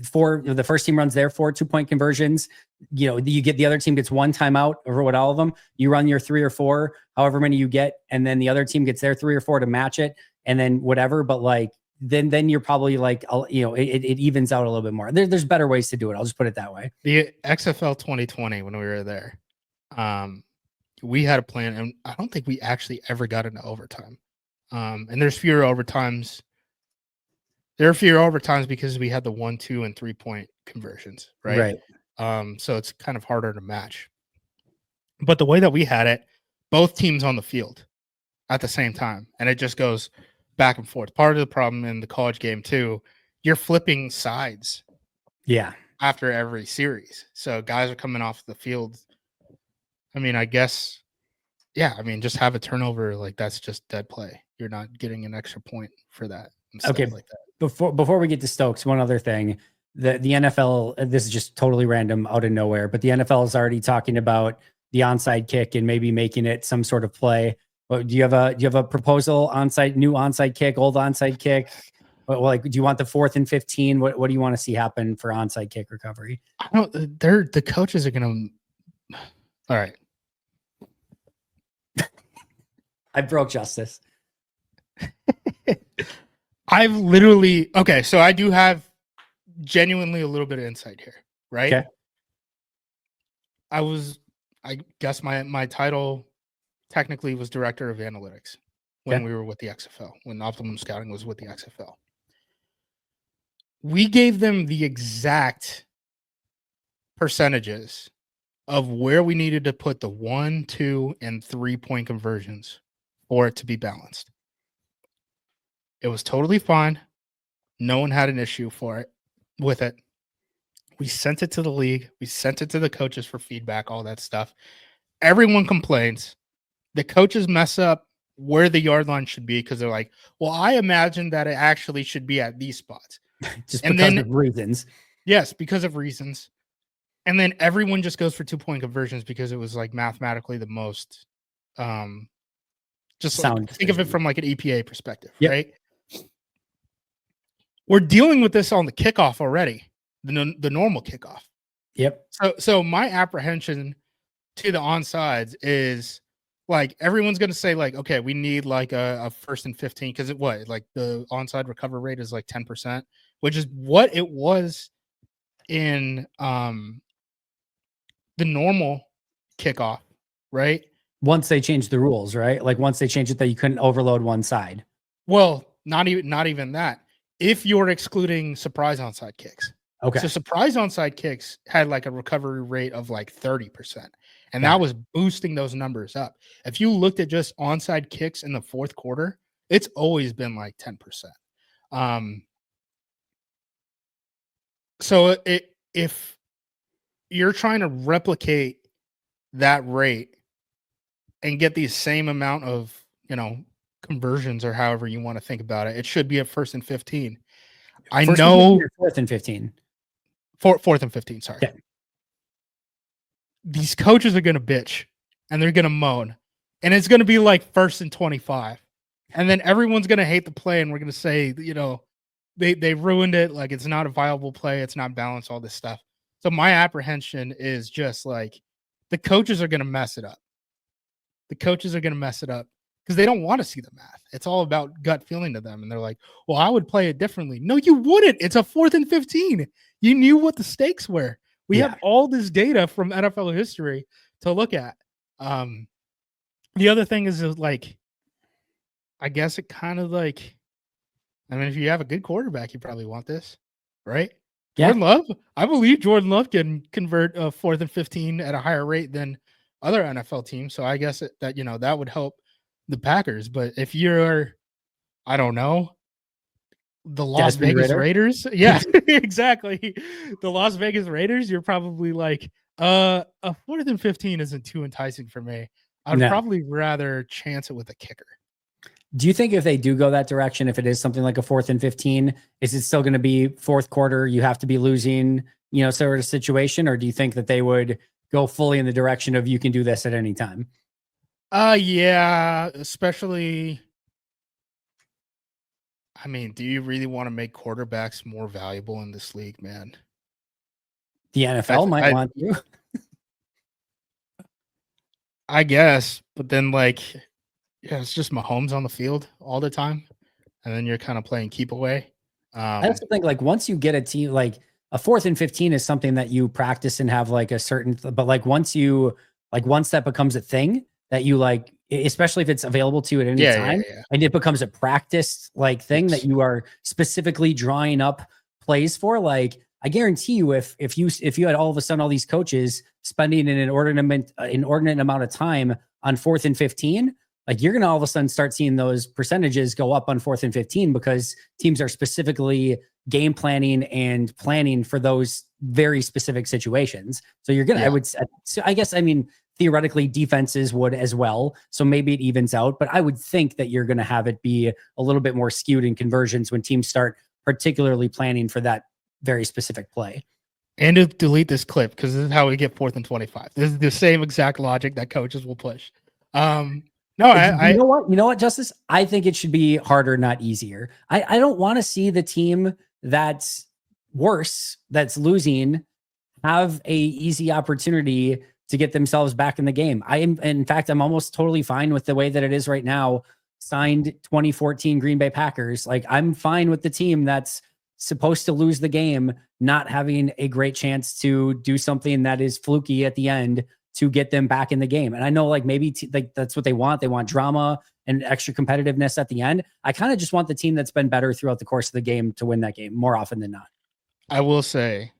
4, the first team runs their 4 2-point conversions. You know, you get, the other team gets 1 timeout over what, all of them. You run your 3 or 4, however many you get, and then the other team gets their 3 or 4 to match it, and then whatever. But like, then you're probably like, you know, it evens out a little bit more. There's better ways to do it. I'll just put it that way. The XFL 2020, when we were there, we had a plan, and I don't think we actually ever got into overtime. And there's fewer overtimes. There are fewer overtimes because we had the 1, 2, and 3-point conversions, right? So it's kind of harder to match. But the way that we had it, both teams on the field at the same time, and it just goes back and forth. Part of the problem in the college game too, you're flipping sides. Yeah. After every series. So guys are coming off the field. I mean, I guess, yeah, I mean, just have a turnover, like that's just dead play. You're not getting an extra point for that. Okay. Like that. Before we get to Stokes, one other thing. The NFL, this is just totally random out of nowhere, but the NFL is already talking about the onside kick and maybe making it some sort of play. But do you have a proposal, new onside kick, old onside kick? Like, do you want the 4th and 15? What do you want to see happen for onside kick recovery? I don't. The coaches are gonna. All right. I broke Justis. I've literally so I do have genuinely a little bit of insight here, right? Okay. I guess my title technically was director of analytics when we were with the XFL, when Optimum Scouting was with the XFL. We gave them the exact percentages of where we needed to put the 1, 2, and 3-point conversions for it to be balanced. It was totally fine. No one had an issue with it. We sent it to the league. We sent it to the coaches for feedback, all that stuff. Everyone complains. The coaches mess up where the yard line should be because they're like, well, I imagine that it actually should be at these spots. Just because of reasons. Yes, because of reasons. And then everyone just goes for 2-point conversions because it was like mathematically the most just sound. Like, think of it from like an EPA perspective, right? We're dealing with this on the kickoff already, the normal kickoff. Yep. So my apprehension to the onsides is like everyone's going to say like, okay, we need like a 1st and 15 because like the onside recovery rate is like 10%, which is what it was in the normal kickoff, right? Once they changed the rules, right? Like once they changed it that you couldn't overload one side. Well, not even that. If you're excluding surprise onside kicks. Okay. So surprise onside kicks had like a recovery rate of like 30%. And that was boosting those numbers up. If you looked at just onside kicks in the 4th quarter, it's always been like 10%. So if you're trying to replicate that rate and get the same amount of, conversions or however you want to think about it, it should be at 1st and 15. I know 4th and 15. 4th and 15, sorry. Okay. These coaches are going to bitch and they're going to moan. And it's going to be like 1st and 25. And then everyone's going to hate the play and we're going to say, they ruined it. Like it's not a viable play. It's not balanced, all this stuff. So my apprehension is just like the coaches are going to mess it up. The coaches are going to mess it up because they don't want to see the math. It's all about gut feeling to them. And they're like, well, I would play it differently. No, you wouldn't. It's a 4th and 15. You knew what the stakes were. We have all this data from NFL history to look at. The other thing is like, I guess it kind of like, I mean, if you have a good quarterback, you probably want this, right? Yeah. Jordan Love, I believe Jordan Love can convert a 4th and 15 at a higher rate than other NFL teams. So I guess that that would help the Packers. But if you're, I don't know, the Las Desmond Vegas Ritter. Raiders, yeah, exactly. The Las Vegas Raiders, you're probably like, a 4th and 15 isn't too enticing for me. I would No. probably rather chance it with a kicker. Do you think if they do go that direction, if it is something like a 4th and 15, is it still going to be fourth quarter? You have to be losing, sort of situation, or do you think that they would go fully in the direction of you can do this at any time? Yeah, especially. I mean, do you really want to make quarterbacks more valuable in this league, man? The NFL might want you. I guess, but then it's just Mahomes on the field all the time, and then you're kind of playing keep away. I also think once you get a team, like a 4th and 15 is something that you practice and have a certain, but once that becomes a thing that you especially if it's available to you at any time, and it becomes a practice thing that you are specifically drawing up plays for, I guarantee you, if you had all of a sudden all these coaches spending an inordinate amount of time on 4th and 15, you're going to all of a sudden start seeing those percentages go up on 4th and 15 because teams are specifically game planning and planning for those very specific situations. So you're going to, I guess, theoretically defenses would as well. So maybe it evens out, but I would think that you're going to have it be a little bit more skewed in conversions when teams start particularly planning for that very specific play. And to delete this clip, because this is how we get 4th and 25. This is the same exact logic that coaches will push. No, you know what, Justice? I think it should be harder, not easier. I don't want to see the team that's worse, that's losing, have a easy opportunity to get themselves back in the game. In fact, I'm almost totally fine with the way that it is right now. Signed 2014 Green Bay Packers. I'm fine with the team that's supposed to lose the game not having a great chance to do something that is fluky at the end to get them back in the game. And I know maybe that's what they want. They want drama and extra competitiveness at the end. I kind of just want the team that's been better throughout the course of the game to win that game more often than not. I will say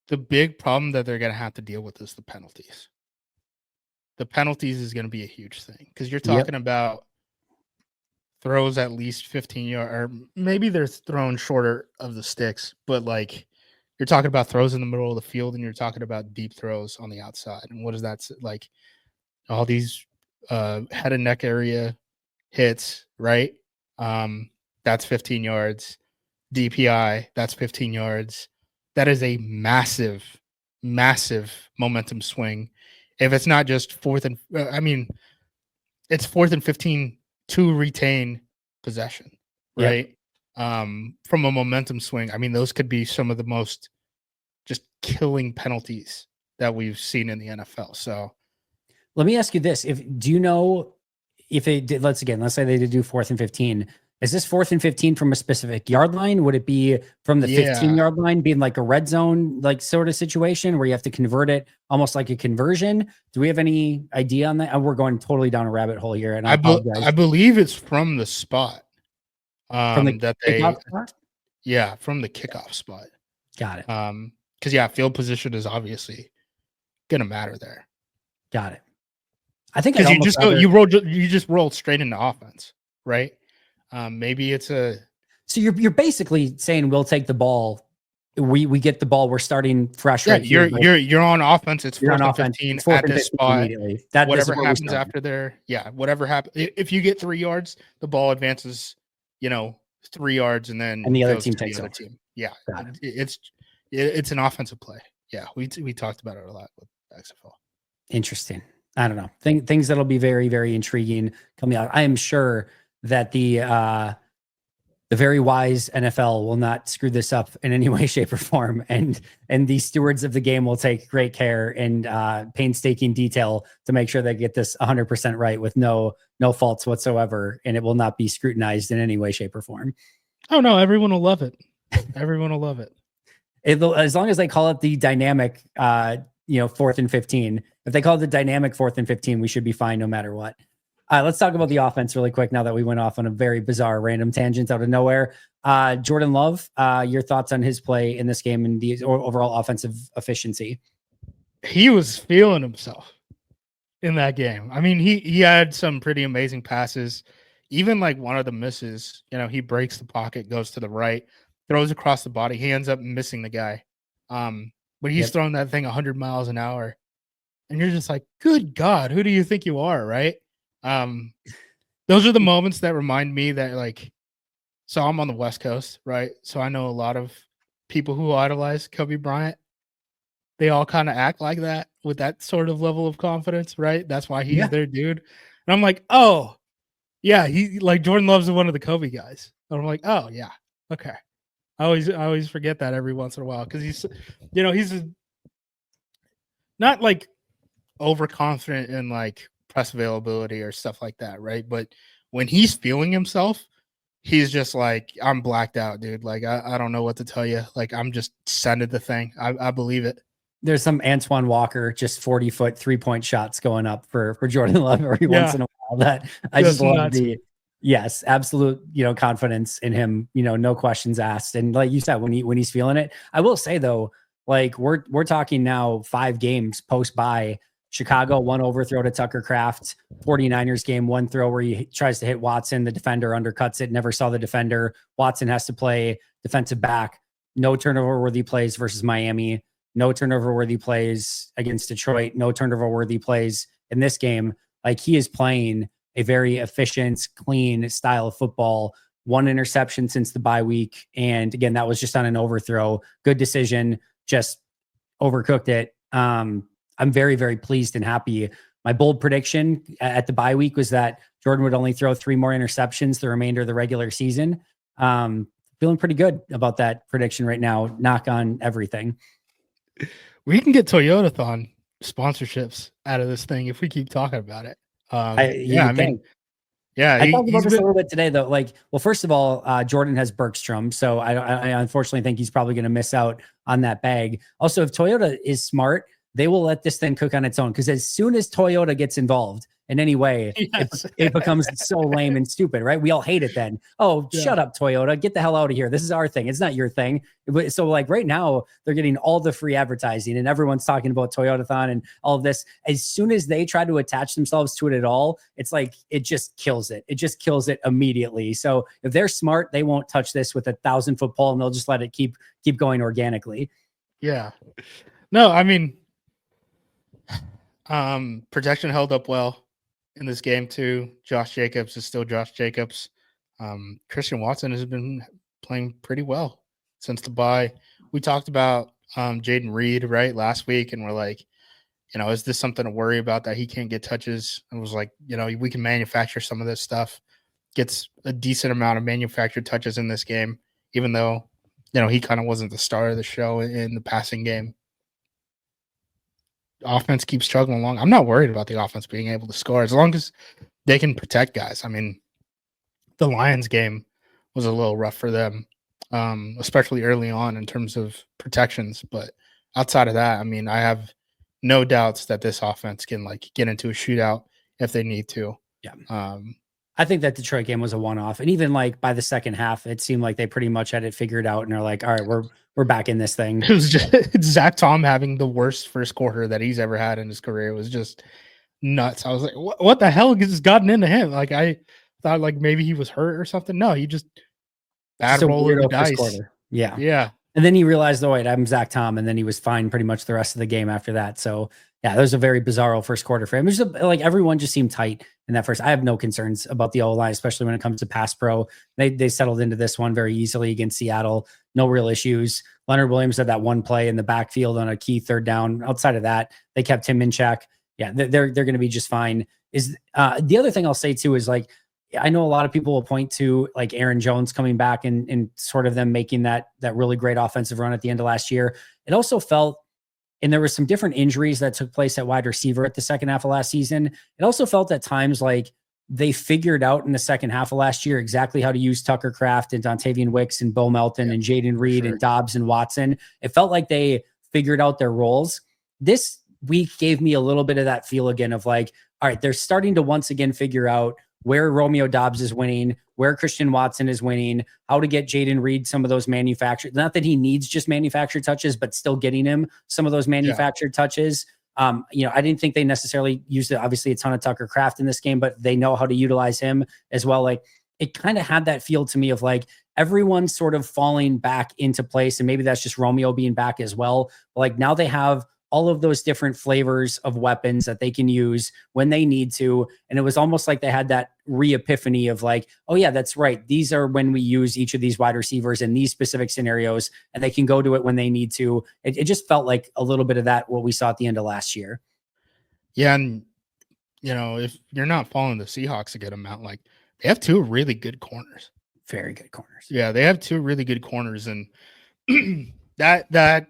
the big problem that they're going to have to deal with is the penalties. The penalties is going to be a huge thing because you're talking about throws at least 15 yards, or maybe they're thrown shorter of the sticks, but you're talking about throws in the middle of the field and you're talking about deep throws on the outside. And what is that like? All these head and neck area hits, right? That's 15 yards. DPI, that's 15 yards. That is a massive, massive momentum swing. If it's not just it's 4th and 15 to retain possession, right? From a momentum swing. Those could be some of the most just killing penalties that we've seen in the NFL. So let me ask you this. Do you know if they did, let's say they did do 4th and 15, is this 4th and 15 from a specific yard line? Would it be from the 15-yard line being a red zone, sort of situation where you have to convert it almost like a conversion? Do we have any idea on that? We're going totally down a rabbit hole here. And I apologize. I believe it's from the spot. From the kickoff spot? Yeah, from the kickoff spot. Got it. Because field position is obviously going to matter there. Got it. I think because you just rolled straight into offense, right? Maybe it's so you're basically saying we'll take the ball. We get the ball. We're starting fresh. Yeah, right here, you're on offense. It's 4th and 15 at this spot. Whatever happens after there, whatever happens. If you get 3 yards, the ball advances, 3 yards, and then the other team takes the other team. Yeah, it's an offensive play. Yeah, we talked about it a lot with XFL. Interesting. I don't know. Things that'll be very, very intriguing coming out. I am sure that the very wise NFL will not screw this up in any way, shape, or form, and the stewards of the game will take great care and painstaking detail to make sure they get this 100% right with no faults whatsoever, and it will not be scrutinized in any way, shape, or form. Oh no, everyone will love it. Everyone will love it. As long as they call it the dynamic, 4th and 15. If they call it the dynamic 4th and 15, we should be fine no matter what. Let's talk about the offense really quick now that we went off on a very bizarre random tangent out of nowhere. Jordan Love, your thoughts on his play in this game and the overall offensive efficiency? He was feeling himself in that game. I mean, he had some pretty amazing passes. Even like one of the misses, he breaks the pocket, goes to the right, throws across the body. He ends up missing the guy. But he's throwing that thing 100 miles an hour. And you're just like, good God, who do you think you are, right? Those are the moments that remind me that, like, so I'm on the West Coast, right? So I know a lot of people who idolize Kobe Bryant. They all kind of act like that with that sort of level of confidence, right? That's why he's their dude. And I'm like, oh, yeah, he like Jordan Love's one of the Kobe guys. And I'm like, oh yeah, okay. I always forget that every once in a while because he's not like overconfident in like press availability or stuff like that, right? But when he's feeling himself, he's just like, I'm blacked out, dude. Like I don't know what to tell you. Like I'm just sending the thing. I believe it. There's some Antoine Walker, just 40-foot 3-point shots going up for Jordan Love every once in a while. That I just love nuts. Yes, absolute, confidence in him, no questions asked. And like you said, when he's feeling it, I will say though, like we're talking now 5 games post bye. Chicago, one overthrow to Tucker Kraft, 49ers game, one throw where he tries to hit Watson, the defender undercuts it, never saw the defender. Watson has to play defensive back, no turnover worthy plays versus Miami. No turnover worthy plays against Detroit, no turnover worthy plays in this game. Like he is playing a very efficient, clean style of football. 1 interception since the bye week. And again, that was just on an overthrow. Good decision, just overcooked it. I'm very, very pleased and happy. My bold prediction at the bye week was that Jordan would only throw 3 more interceptions the remainder of the regular season. Feeling pretty good about that prediction right now. Knock on everything. We can get Toyotathon sponsorships out of this thing if we keep talking about it. I talked about this a little bit today, though. Like, well, first of all, Jordan has Bergstrom, so I unfortunately think he's probably going to miss out on that bag. Also, if Toyota is smart, they will let this thing cook on its own because as soon as Toyota gets involved in any way, it becomes so lame and stupid, right? We all hate it then. Oh, shut up, Toyota. Get the hell out of here. This is our thing. It's not your thing. So like right now, they're getting all the free advertising and everyone's talking about Toyotathon and all of this. As soon as they try to attach themselves to it at all, it's like it just kills it. It just kills it immediately. So if they're smart, they won't touch this with 1,000-foot pole and they'll just let it keep going organically. Yeah. No, I mean, protection held up well in this game too. Josh Jacobs is still Josh Jacobs. Christian Watson has been playing pretty well since the bye. We talked about Jaden Reed right last week, and we're like, is this something to worry about that he can't get touches? I was like, we can manufacture some of this stuff. Gets a decent amount of manufactured touches in this game, even though he kind of wasn't the star of the show in the passing game. Offense keeps struggling along. I'm not worried about the offense being able to score as long as they can protect guys. I mean, the Lions game was a little rough for them, especially early on in terms of protections. But outside of that, I mean, I have no doubts that this offense can like get into a shootout if they need to. Yeah. I think that Detroit game was a one-off. And even like by the second half, it seemed like they pretty much had it figured out and they're like, all right, we're back in this thing. It was just Zach Tom having the worst first quarter that he's ever had in his career. It was just nuts. I was like, what the hell has gotten into him? Like I thought like maybe he was hurt or something. No, he just bad roll of the dice. Yeah. Yeah. And then he realized, oh, wait, I'm Zach Tom. And then he was fine pretty much the rest of the game after that. So yeah, that was a very bizarro first quarter for him. It was just, like everyone just seemed tight in that first. I have no concerns about the O-line, especially when it comes to pass pro. They settled into this one very easily against Seattle. No real issues. Leonard Williams had that one play in the backfield on a key third down. Outside of that, they kept him in check. Yeah, they're going to be just fine. Is the other thing I'll say too is like, I know a lot of people will point to like Aaron Jones coming back and sort of them making that really great offensive run at the end of last year. It also felt, and there were some different injuries that took place at wide receiver at the second half of last season. It also felt at times like they figured out in the second half of last year exactly how to use Tucker Kraft and Dontavian Wicks and Bo Melton and Jaden Reed and Dobbs and Watson. It felt like they figured out their roles. This week gave me a little bit of that feel again of like, all right, they're starting to once again figure out where Romeo Doubs is winning, where Christian Watson is winning, how to get Jaden Reed some of those manufactured, not that he needs just manufactured touches, but still getting him some of those manufactured touches. I didn't think they necessarily used obviously a ton of Tucker Kraft in this game, but they know how to utilize him as well. Like, it kind of had that feel to me of like everyone sort of falling back into place. And maybe that's just Romeo being back as well. But like, now they have all of those different flavors of weapons that they can use when they need to. And it was almost like they had that re-epiphany of like, oh yeah, that's right. These are when we use each of these wide receivers in these specific scenarios, and they can go to it when they need to. It just felt like a little bit of that, what we saw at the end of last year. Yeah. And, if you're not following the Seahawks a good amount, like, they have two really good corners. Very good corners. Yeah, they have two really good corners. And that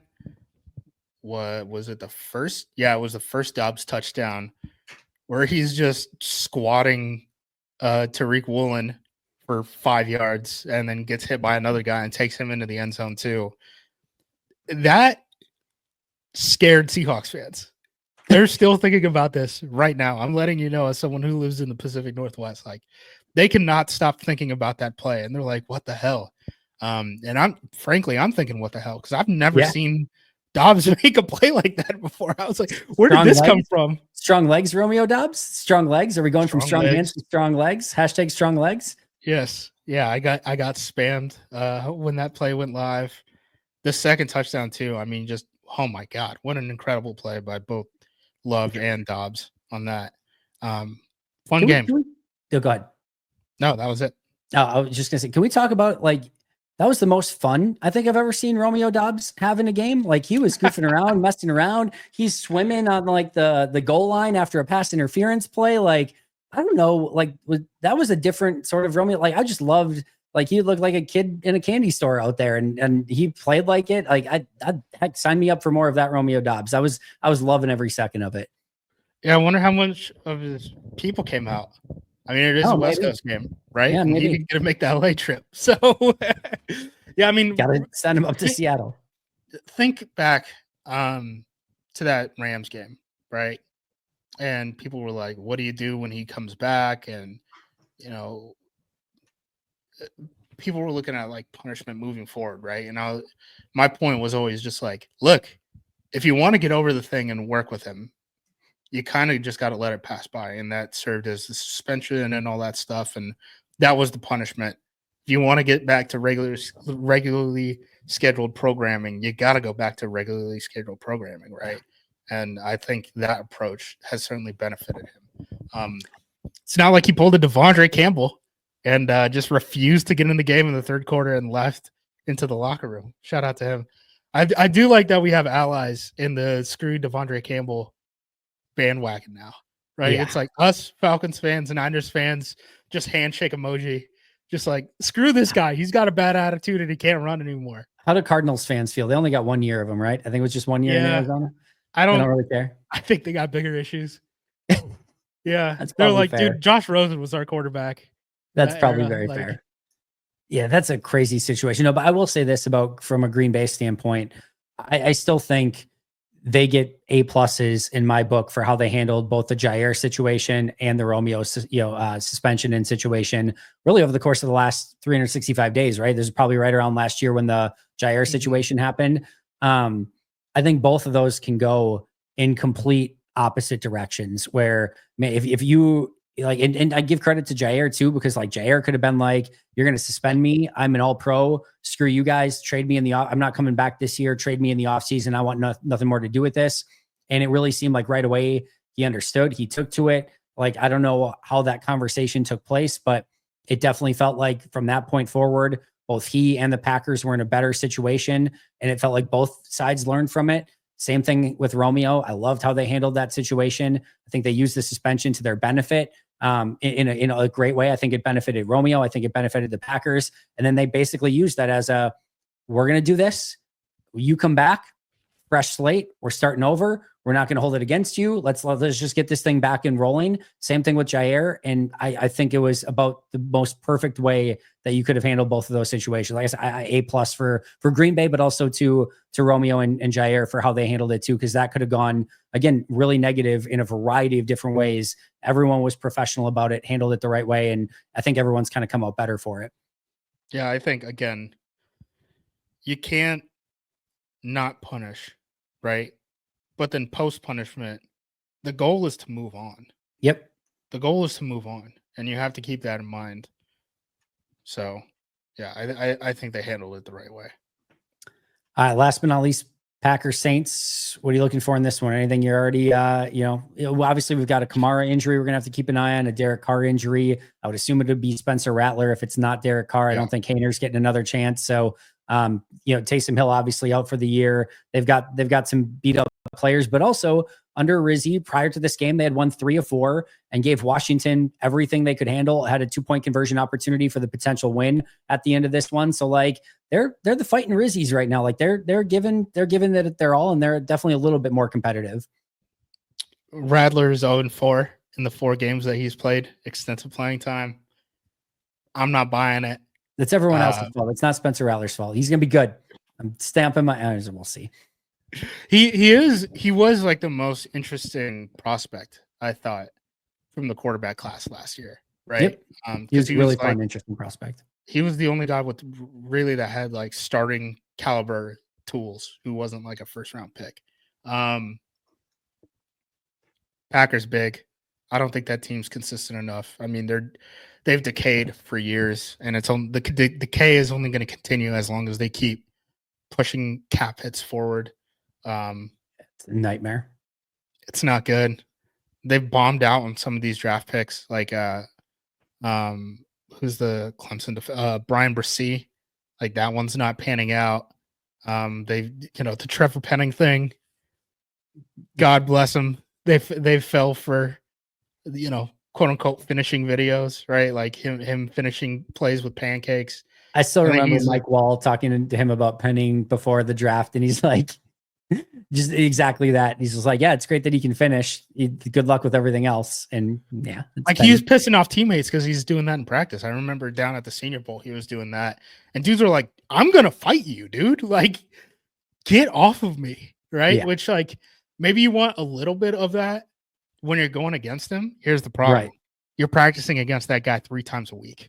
what was it, the first? Yeah, it was the first Doubs touchdown where he's just squatting Tariq Woolen for 5 yards and then gets hit by another guy and takes him into the end zone too. That scared Seahawks fans. They're still thinking about this right now. I'm letting you know, as someone who lives in the Pacific Northwest, like, they cannot stop thinking about that play. And they're like, what the hell? And I'm thinking, what the hell? Because I've never seen Doubs make a play like that before. I was like, where did this come from? Strong legs, Romeo Doubs? Strong legs? Are we going from strong hands to strong legs? Hashtag strong legs? Yes. Yeah, I got spammed when that play went live. The second touchdown too. I mean, just, oh my God, what an incredible play by both Love and Doubs on that. Fun game. Go ahead. No, that was it. I was just gonna say, can we talk about, like, that was the most fun I think I've ever seen Romeo Doubs have in a game. Like, he was goofing around, messing around. He's swimming on like the goal line after a pass interference play. Like, I don't know, like, that was a different sort of Romeo. Like, I just loved, like, he looked like a kid in a candy store out there, and he played like it. Like, I heck, sign me up for more of that Romeo Doubs. I was loving every second of it. Yeah, I wonder how much of his people came out. I mean, it is a West Coast game, right? Yeah, maybe he's gonna make the LA trip. So, yeah, I mean, gotta send him up to Seattle. Think back to that Rams game, right? And people were like, "What do you do when he comes back?" And people were looking at like punishment moving forward, right? And my point was always just like, look, if you want to get over the thing and work with him, you kind of just got to let it pass by. And that served as the suspension and all that stuff. And that was the punishment. If you want to get back to regularly scheduled programming, you got to go back to regularly scheduled programming, right? And I think that approach has certainly benefited him. It's not like he pulled a Devondre Campbell and just refused to get in the game in the third quarter and left into the locker room. Shout out to him. I do like that we have allies in the screw Devondre Campbell bandwagon now, right? Yeah. It's like us Falcons fans and Niners fans, just handshake emoji, just like, screw this guy. He's got a bad attitude and he can't run anymore. How do Cardinals fans feel? They only got 1 year of him, right? I think it was just 1 year in Arizona. I don't really care. I think they got bigger issues. Yeah. They're like, fair. Dude, Josh Rosen was our quarterback. That's probably very fair. Yeah, that's a crazy situation. No, but I will say this about, from a Green Bay standpoint, I still think they get A+ in my book for how they handled both the Jair situation and the Romeo, suspension and situation really over the course of the last 365 days, right? This is probably right around last year when the Jair situation happened. I think both of those can go in complete opposite directions where, if you like, and I give credit to Jair too, because like Jair could have been like, you're going to suspend me. I'm an all pro. Screw you guys. Trade me in the I'm not coming back this year. Trade me in the off season. I want nothing more to do with this. And it really seemed like right away he understood. He took to it. Like, I don't know how that conversation took place, but it definitely felt like from that point forward, both he and the Packers were in a better situation. And it felt like both sides learned from it. Same thing with Romeo. I loved how they handled that situation. I think they used the suspension to their benefit. In a great way. I think it benefited Romeo. I think it benefited the Packers. And then they basically used that as we're going to do this. You come back, fresh slate. We're starting over. We're not going to hold it against you. Let's just get this thing back and rolling. Same thing with Jair. And I think it was about the most perfect way that you could have handled both of those situations. Like I said, A+ for Green Bay, but also to Romeo and Jair for how they handled it too, because that could have gone, again, really negative in a variety of different ways. Everyone was professional about it, handled it the right way. And I think everyone's kind of come out better for it. Yeah, I think, again, you can't not punish, right? But then post-punishment, the goal is to move on. Yep. The goal is to move on, and you have to keep that in mind. So, yeah, I think they handled it the right way. Last but not least, Packers Saints. What are you looking for in this one? Anything you're already, obviously we've got a Kamara injury. We're going to have to keep an eye on a Derek Carr injury. I would assume it would be Spencer Rattler. If it's not Derek Carr, I don't think Hayner's getting another chance. So, Taysom Hill obviously out for the year. They've got some beat up players, but also under Rizzi prior to this game, they had won 3 of 4 and gave Washington everything they could handle. Had a 2-point conversion opportunity for the potential win at the end of this one. So like they're the fighting Rizzi's right now. Like they're giving that they're all, and they're definitely a little bit more competitive. Rattler's 0-4 in the 4 games that he's played, extensive playing time. I'm not buying it. It's everyone else's fault. It's not Spencer Rattler's fault. He's gonna be good. I'm stamping my eyes and we'll see. He was like the most interesting prospect, I thought, from the quarterback class last year, right? Yep. He was really fun, interesting prospect. He was the only guy with really that had like starting caliber tools who wasn't like a first round pick. Packers big. I don't think that team's consistent enough. I mean, they've decayed for years, and the decay is only going to continue as long as they keep pushing cap hits forward. It's a nightmare. It's not good. They've bombed out on some of these draft picks, like who's the Clemson Brian Bresee. Like that one's not panning out. The Trevor Penning thing. God bless him. They fell for, quote unquote finishing videos, right? Like him finishing plays with pancakes. I still remember Mike Wall talking to him about Penning before the draft, and he's like, just exactly that. He's just like, yeah, it's great that he can finish. Good luck with everything else. And yeah, like he was pissing off teammates because he's doing that in practice. I remember down at the Senior Bowl, he was doing that, and dudes are like, "I'm gonna fight you, dude! Like, get off of me!" Right? Yeah. Which, like, maybe you want a little bit of that when you're going against him. Here's the problem: right. You're practicing against that guy 3 times a week,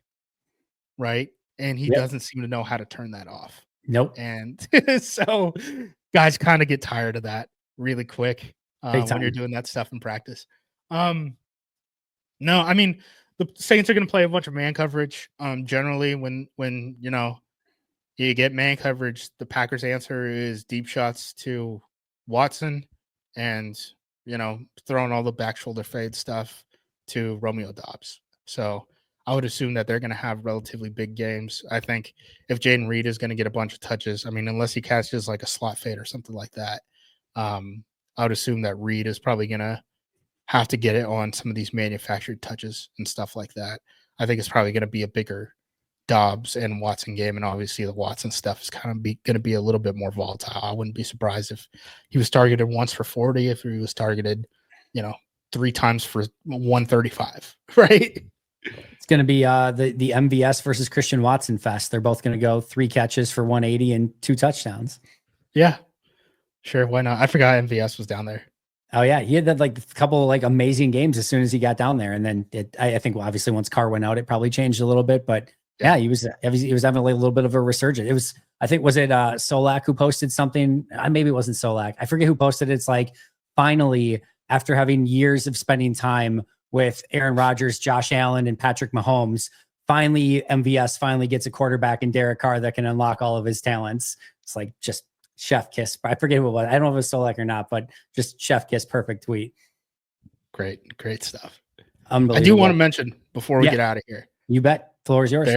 right? And he doesn't seem to know how to turn that off. Nope. And so guys kind of get tired of that really quick when you're doing that stuff in practice. No, I mean, the Saints are going to play a bunch of man coverage. Generally, when you get man coverage, the Packers' answer is deep shots to Watson and, throwing all the back shoulder fade stuff to Romeo Doubs. So I would assume that they're going to have relatively big games. I think if Jaden Reed is going to get a bunch of touches, I mean, unless he catches like a slot fade or something like that, I would assume that Reed is probably going to have to get it on some of these manufactured touches and stuff like that. I think it's probably going to be a bigger Dobbs and Watson game, and obviously the Watson stuff is kind of going to be a little bit more volatile. I wouldn't be surprised if he was targeted once for 40, if he was targeted, 3 times for 135, right? It's going to be the MVS versus Christian Watson fest. They're both going to go 3 catches for 180 and 2 touchdowns. Yeah, sure. Why not? I forgot MVS was down there. Oh yeah, he had that like a couple like amazing games as soon as he got down there, and then I think obviously once Carr went out, it probably changed a little bit. But yeah, he was having like a little bit of a resurgence. It was, I think, was it Solak who posted something? Maybe it wasn't Solak. I forget who posted it. It's like finally, after having years of spending time with Aaron Rodgers, Josh Allen, and Patrick Mahomes, finally MVS finally gets a quarterback in Derek Carr that can unlock all of his talents. It's like just chef kiss. I forget who it was. I don't know if it was Solak or not, but just chef kiss, perfect tweet. Great stuff. Unbelievable. I do want to mention before we get out of here. You bet. Floor is yours.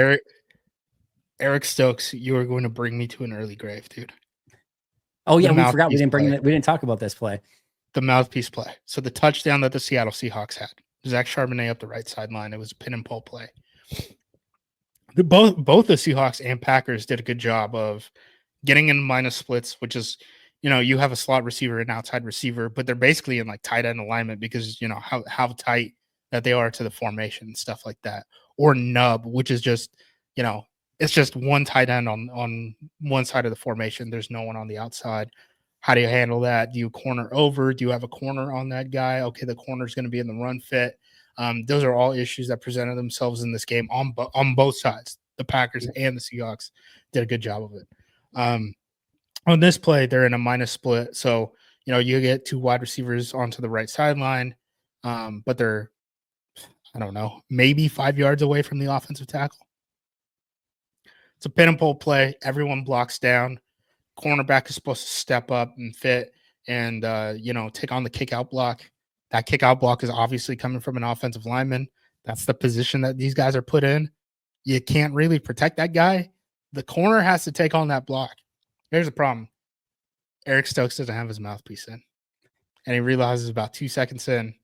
Eric Stokes, you are going to bring me to an early grave, dude. Oh yeah, we forgot we didn't talk about this play. The mouthpiece play. So the touchdown that the Seattle Seahawks had. Zach Charbonnet up the right sideline. It was a pin and pull play. Both the Seahawks and Packers did a good job of getting in minus splits, which is you have a slot receiver and outside receiver, but they're basically in like tight end alignment because how tight that they are to the formation and stuff like that. Or nub, which is just, it's just one tight end on one side of the formation. There's no one on the outside. How do you handle that? Do you corner over? Do you have a corner on that guy? Okay, the corner is going to be in the run fit. Those are all issues that presented themselves in this game on both sides. The Packers and the Seahawks did a good job of it. On this play, they're in a minus split. So, you get 2 wide receivers onto the right sideline, but they're, I don't know, maybe 5 yards away from the offensive tackle. It's a pin and pull play. Everyone blocks down. Cornerback is supposed to step up and fit and, take on the kick out block. That kick out block is obviously coming from an offensive lineman. That's the position that these guys are put in. You can't really protect that guy. The corner has to take on that block. Here's the problem. Eric Stokes doesn't have his mouthpiece in. And he realizes about 2 seconds in,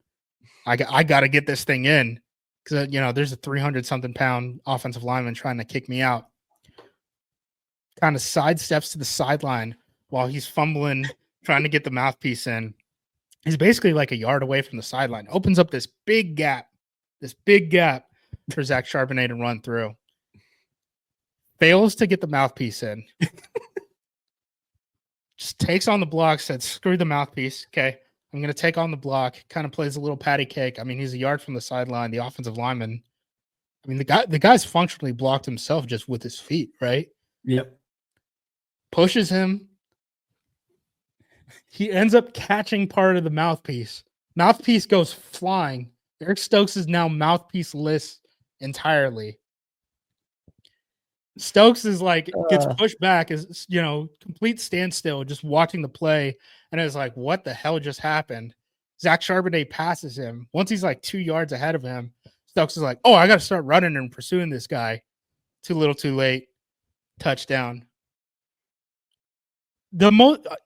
I got to get this thing in because, there's a 300-something pound offensive lineman trying to kick me out. Kind of sidesteps to the sideline while he's fumbling, trying to get the mouthpiece in. He's basically like a yard away from the sideline. Opens up this big gap for Zach Charbonnet to run through. Fails to get the mouthpiece in. Just takes on the block, said, screw the mouthpiece. Okay, I'm going to take on the block. Kind of plays a little patty cake. I mean, he's a yard from the sideline. The offensive lineman, the guy's functionally blocked himself just with his feet, right? Yep. Pushes him. He ends up catching part of the mouthpiece. Mouthpiece goes flying. Eric Stokes is now mouthpiece-less entirely. Stokes is like, gets pushed back, is, complete standstill, just watching the play. And it's like, what the hell just happened? Zach Charbonnet passes him. Once he's like 2 yards ahead of him, Stokes is like, oh, I got to start running and pursuing this guy. Too little, too late. Touchdown.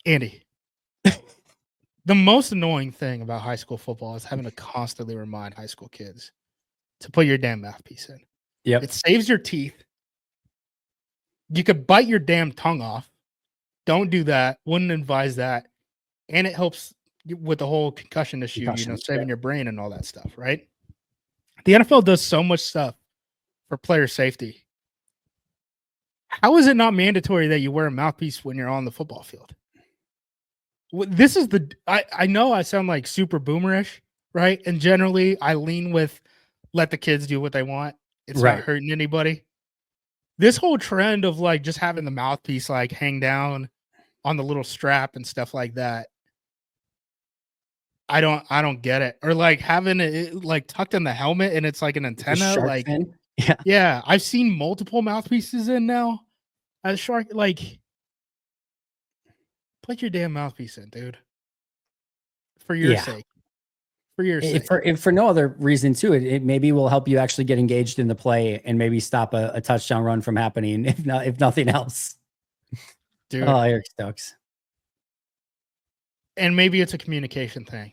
Andy, the most annoying thing about high school football is having to constantly remind high school kids to put your damn mouthpiece in. Yep. It saves your teeth. You could bite your damn tongue off. Don't do that. Wouldn't advise that. And it helps with the whole concussion issue, saving your brain and all that stuff, right? The NFL does so much stuff for player safety. How is it not mandatory that you wear a mouthpiece when you're on the football field? This is I know I sound like super boomerish, right? And generally I lean with let the kids do what they want. It's not hurting anybody. This whole trend of like just having the mouthpiece like hang down on the little strap and stuff like that. I don't get it. Or like having it like tucked in the helmet and it's like an antenna. Like, yeah, I've seen multiple mouthpieces in now. As shark, like, put your damn mouthpiece in, dude. For your sake. For your sake. If for no other reason too, it maybe will help you actually get engaged in the play and maybe stop a touchdown run from happening, if nothing else. Dude. Oh, Eric Stokes. And maybe it's a communication thing.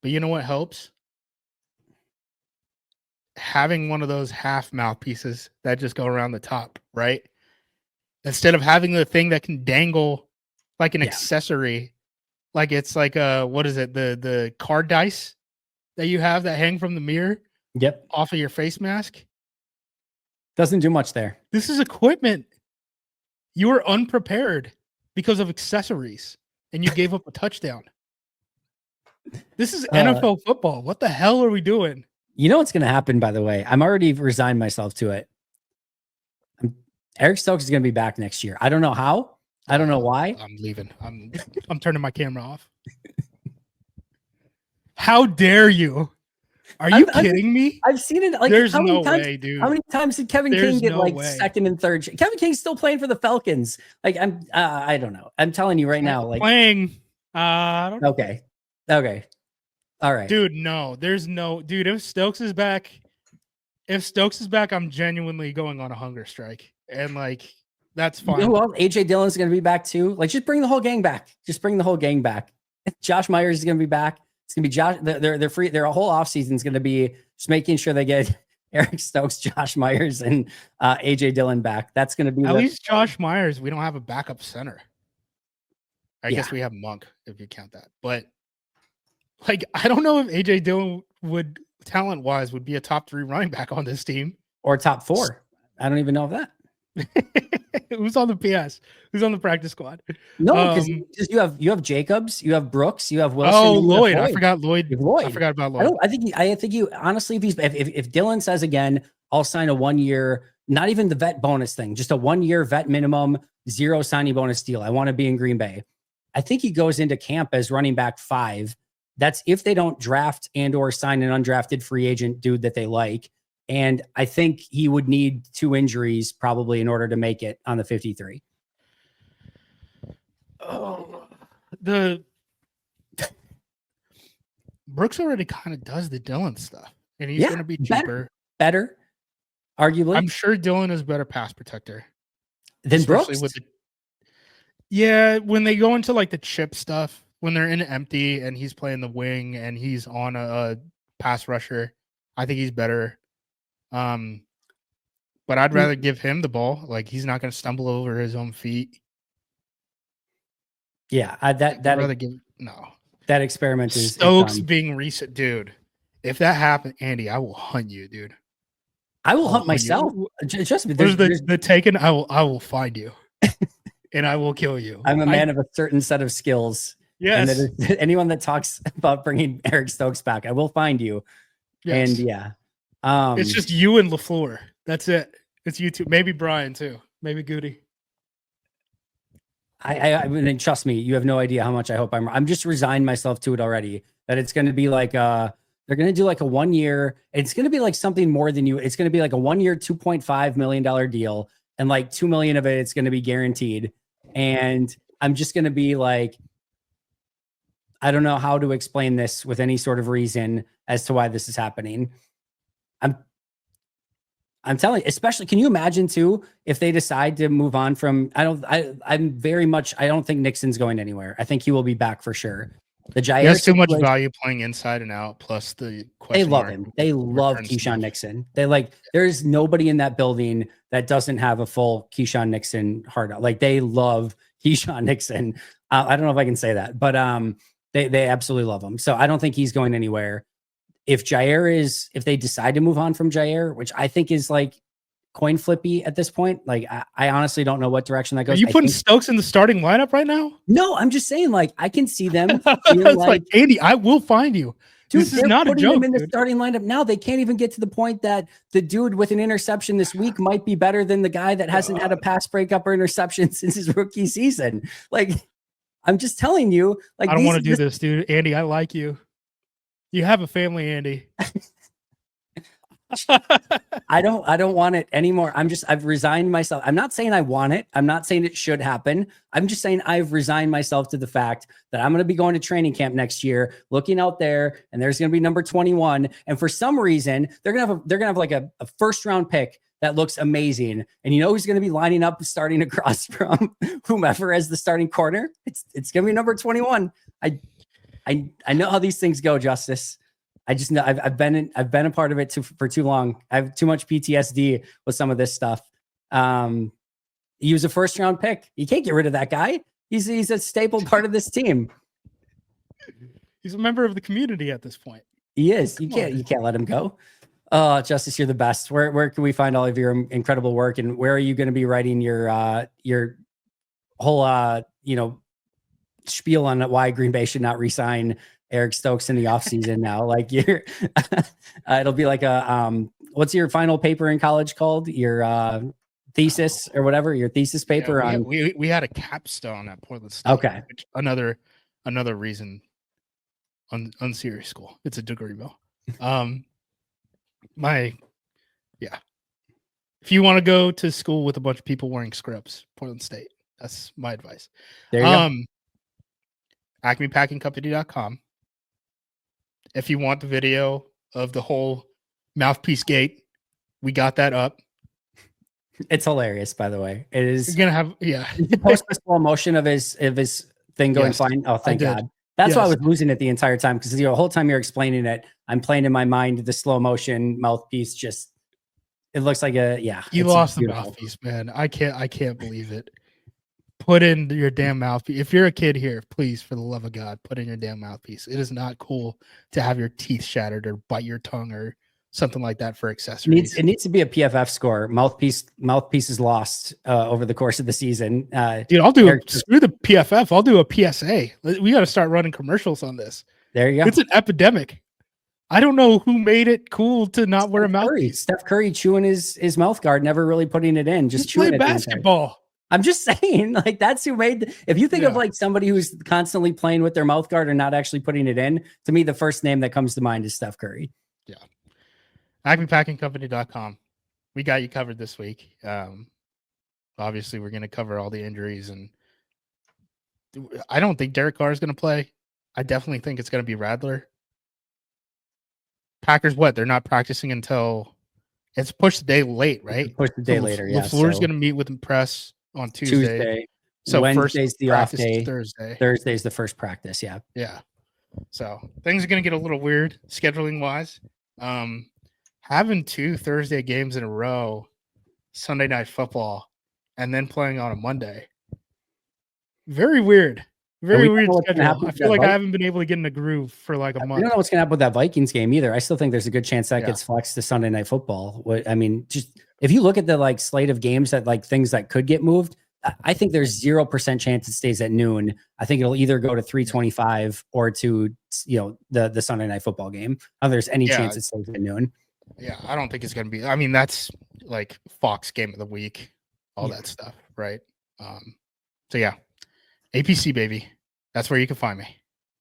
But you know what helps? Having one of those half mouthpieces that just go around the top, right? Instead of having the thing that can dangle like an accessory, like it's like what is it? The card dice that you have that hang from the mirror. Yep. Off of your face mask. Doesn't do much there. This is equipment. You were unprepared because of accessories and you gave up a touchdown. This is NFL football. What the hell are we doing? You know what's going to happen, by the way? I'm already resigned myself to it. Eric Stokes is going to be back next year. I don't know how. I don't know why. I'm leaving. I'm turning my camera off. How dare you? Are you kidding me? I've seen it. Like, there's no way, dude. How many times did Kevin King get second and third? Kevin King's still playing for the Falcons. Like I don't know. I'm telling you right now. Like playing. Okay. All right, dude. No, there's no dude. If Stokes is back, I'm genuinely going on a hunger strike, and like that's fine. You know what? AJ Dillon's going to be back too. Like, just bring the whole gang back. Josh Myers is going to be back. It's going to be Josh. They're free. Their whole offseason is going to be just making sure they get Eric Stokes, Josh Myers, and AJ Dillon back. That's going to be at least Josh Myers. We don't have a backup center. I guess we have Monk if you count that. But like, I don't know if AJ Dillon would talent-wise would be a top 3 running back on this team. Or top 4. I don't even know of that. Who's on the PS? Who's on the practice squad? No, because you have Jacobs, you have Brooks, you have Wilson. Oh, Lloyd. I forgot Lloyd. I forgot about Lloyd. I think you honestly, if Dylan says again, I'll sign a 1 year, not even the vet bonus thing, just a 1 year vet minimum, 0 signing bonus deal. I want to be in Green Bay. I think he goes into camp as running back 5. That's if they don't draft and or sign an undrafted free agent dude that they like. And I think he would need 2 injuries probably in order to make it on the 53. Oh, the Brooks already kind of does the Dillon stuff, and he's going to be cheaper. Better, arguably. I'm sure Dillon is a better pass protector than Brooks. When they go into like the chip stuff, when they're in empty and he's playing the wing and he's on a pass rusher, I think he's better. But I'd rather give him the ball. Like, he's not going to stumble over his own feet. Yeah, that experiment is Stokes being reset, dude. If that happened, Andy, I will hunt you, dude. I will hunt myself. Just there's the taken. I will find you, and I will kill you. I'm a man of a certain set of skills. Yes. And anyone that talks about bringing Eric Stokes back, I will find you. Yes. And yeah. It's just you and LaFleur. That's it. It's you two. Maybe Brian too. Maybe Goody. I mean, trust me, you have no idea how much I hope I'm just resigned myself to it already. That it's going to be like they're going to do like a 1 year. It's going to be like something more than you. It's going to be like a 1 year, $2.5 million deal, and like $2 million of it, it's going to be guaranteed. And I'm just going to be like, I don't know how to explain this with any sort of reason as to why this is happening. I'm telling you, especially, can you imagine too, if they decide to move on from, I don't think Nixon's going anywhere. I think he will be back for sure. The Jair, he has too much value playing inside and out. Plus the question, they love him. They love Keyshawn Nixon. There's nobody in that building that doesn't have a full Keyshawn Nixon heart out. Like, they love Keyshawn Nixon. I don't know if I can say that, but they absolutely love him. So I don't think he's going anywhere. If they decide to move on from Jair, which I think is like coin flippy at this point, like I honestly don't know what direction that goes. Are you putting Stokes in the starting lineup right now? No, I'm just saying, like, I can see them. like, Andy, I will find you. Dude, this is not a joke. Them in the starting lineup now. They can't even get to the point that the dude with an interception this week might be better than the guy that hasn't had a pass breakup or interception since his rookie season. Like, I'm just telling you. Like, I don't want to do this, dude. Andy, I like you. You have a family, Andy. I don't want it anymore. I've resigned myself. I'm not saying I want it. I'm not saying it should happen. I'm just saying I've resigned myself to the fact that I'm going to be going to training camp next year, looking out there, and there's going to be number 21. And for some reason, they're going to have like a first round pick that looks amazing. And you know who's going to be lining up starting across from whomever as the starting corner? It's going to be number 21. I know how these things go, Justis. I just know I've been a part of it for too long. I have too much PTSD with some of this stuff. He was a first round pick. You can't get rid of that guy. He's a staple part of this team. He's a member of the community at this point. He is. You can't let him go. Justis, you're the best. Where can we find all of your incredible work, and where are you going to be writing your whole spiel on why Green Bay should not re-sign Eric Stokes in the offseason now? Like, it'll be like what's your final paper in college called? Your thesis or whatever, your thesis paper on. We had a capstone at Portland State. Okay. Another reason unserious school. It's a degree mill. If you want to go to school with a bunch of people wearing scripts, Portland State. That's my advice. There you go. AcmePackingCompany.com. If you want the video of the whole mouthpiece gate, we got that up. It's hilarious, by the way. It is. You're gonna have Did you post the slow motion of his thing going fine? Oh, thank God. That's why I was losing it the entire time, because the whole time you're explaining it, I'm playing in my mind the slow motion mouthpiece. Just it looks like You lost the mouthpiece, man. I can't believe it. put in your damn mouthpiece. If you're a kid here, please, for the love of God, put in your damn mouthpiece. It is not cool to have your teeth shattered or bite your tongue or something like that for accessories. It needs to be a PFF score. Mouthpieces lost over the course of the season. Dude, I'll do screw the PFF. I'll do a PSA. We got to start running commercials on this. There you go. It's an epidemic. I don't know who made it cool to not wear a mouthpiece. Steph Curry chewing his mouth guard, never really putting it in, just chewing play basketball. I'm just saying, like, that's who made. If you think of like somebody who's constantly playing with their mouth guard and not actually putting it in, to me, the first name that comes to mind is Steph Curry. Yeah. AcmePackingCompany.com. We got you covered this week. Obviously, we're going to cover all the injuries, and I don't think Derek Carr is going to play. I definitely think it's going to be Radler. Packers, what? They're not practicing until it's pushed a day late, right? Pushed a day later, yeah. LaFleur's going to meet with the press on Tuesday. So Wednesday's the off day. Thursday. Thursday's the first practice, yeah. Yeah. So things are going to get a little weird scheduling wise. Having 2 Thursday games in a row, Sunday Night Football, and then playing on a Monday. Very weird. Very weird schedule. I feel like I haven't been able to get in a groove for like a month. I don't know what's going to happen with that Vikings game either. I still think there's a good chance that gets flexed to Sunday Night Football. I mean, just if you look at the like slate of games that like things that could get moved, I think there's 0% chance it stays at noon. I think it'll either go to 3:25 or to the Sunday Night Football game. I don't think there's any chance it stays at noon. Yeah, I don't think it's going to be. I mean, that's like Fox game of the week, all that stuff, right? So yeah. APC, baby. That's where you can find me.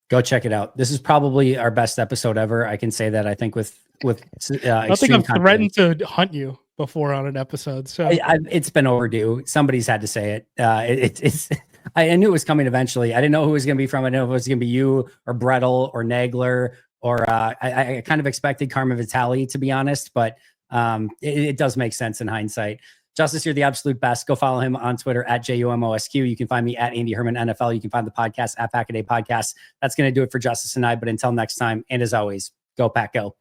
Go check it out. This is probably our best episode ever. I can say that. I think with I think I've threatened to hunt you before on an episode. So it's been overdue. Somebody's had to say it. I knew it was coming eventually. I didn't know who it was going to be from. I didn't know if it was going to be you or Brettel or Nagler or I kind of expected Carmen Vitale, to be honest, but it does make sense in hindsight. Justis, you're the absolute best. Go follow him on Twitter at JUMOSQ. You can find me at Andy Herman NFL. You can find the podcast at Pack-A-Day Podcast. That's going to do it for Justis and I. But until next time, and as always, go Pack Go.